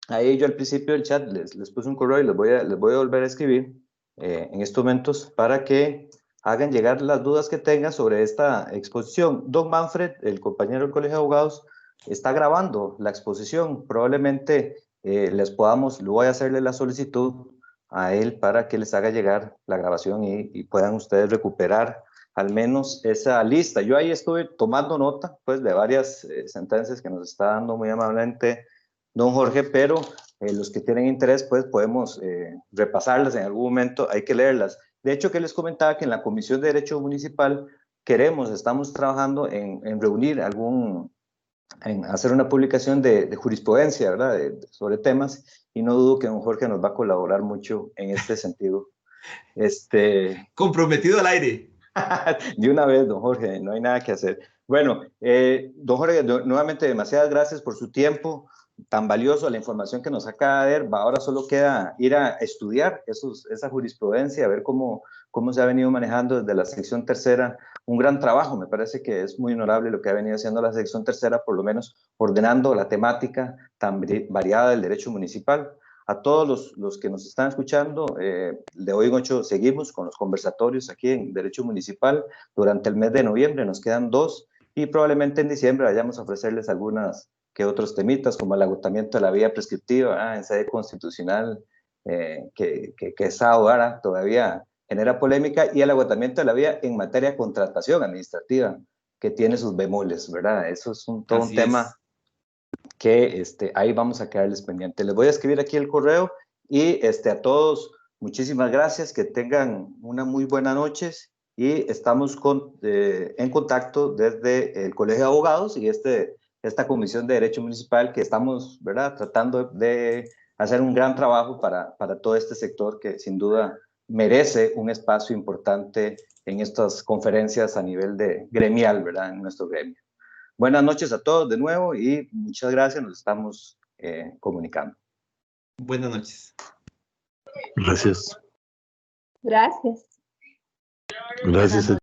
Speaker 2: Ahí yo al principio del chat les puse un correo y les voy a volver a escribir en estos momentos para que hagan llegar las dudas que tengan sobre esta exposición. Don Manfred, el compañero del Colegio de Abogados, está grabando la exposición. Probablemente voy a hacerle la solicitud a él para que les haga llegar la grabación y puedan ustedes recuperar al menos esa lista. Yo ahí estuve tomando nota pues de varias sentencias que nos está dando muy amablemente don Jorge, pero los que tienen interés, pues podemos repasarlas en algún momento, hay que leerlas. De hecho, que les comentaba que en la Comisión de Derecho Municipal estamos trabajando en reunir en hacer una publicación de jurisprudencia, ¿verdad? Sobre temas, y no dudo que don Jorge nos va a colaborar mucho en este sentido.
Speaker 1: Comprometido al aire.
Speaker 2: De una vez, don Jorge, no hay nada que hacer. Bueno, don Jorge, nuevamente demasiadas gracias por su tiempo tan valioso, la información que nos acaba de dar. Ahora solo queda ir a estudiar esa jurisprudencia, a ver cómo se ha venido manejando desde la sección tercera. Un gran trabajo, me parece que es muy honorable lo que ha venido haciendo la sección tercera, por lo menos ordenando la temática tan variada del derecho municipal. A todos los que nos están escuchando, de hoy en 8 seguimos con los conversatorios aquí en Derecho Municipal. Durante el mes de noviembre nos quedan 2 y probablemente en diciembre vayamos a ofrecerles algunas que otros temitas, como el agotamiento de la vía prescriptiva en sede constitucional, que esa ahora todavía genera polémica, y el agotamiento de la vía en materia de contratación administrativa, que tiene sus bemoles, ¿verdad? Eso es todo un tema que ahí vamos a quedarles pendientes. Les voy a escribir aquí el correo y a todos, muchísimas gracias, que tengan una muy buena noche y estamos en contacto desde el Colegio de Abogados y esta Comisión de Derecho Municipal que estamos, ¿verdad?, tratando de hacer un gran trabajo para todo este sector que sin duda merece un espacio importante en estas conferencias a nivel de gremial, ¿verdad?, en nuestro gremio. Buenas noches a todos de nuevo y muchas gracias, nos estamos comunicando.
Speaker 1: Buenas noches.
Speaker 6: Gracias.
Speaker 7: Gracias.
Speaker 6: Gracias.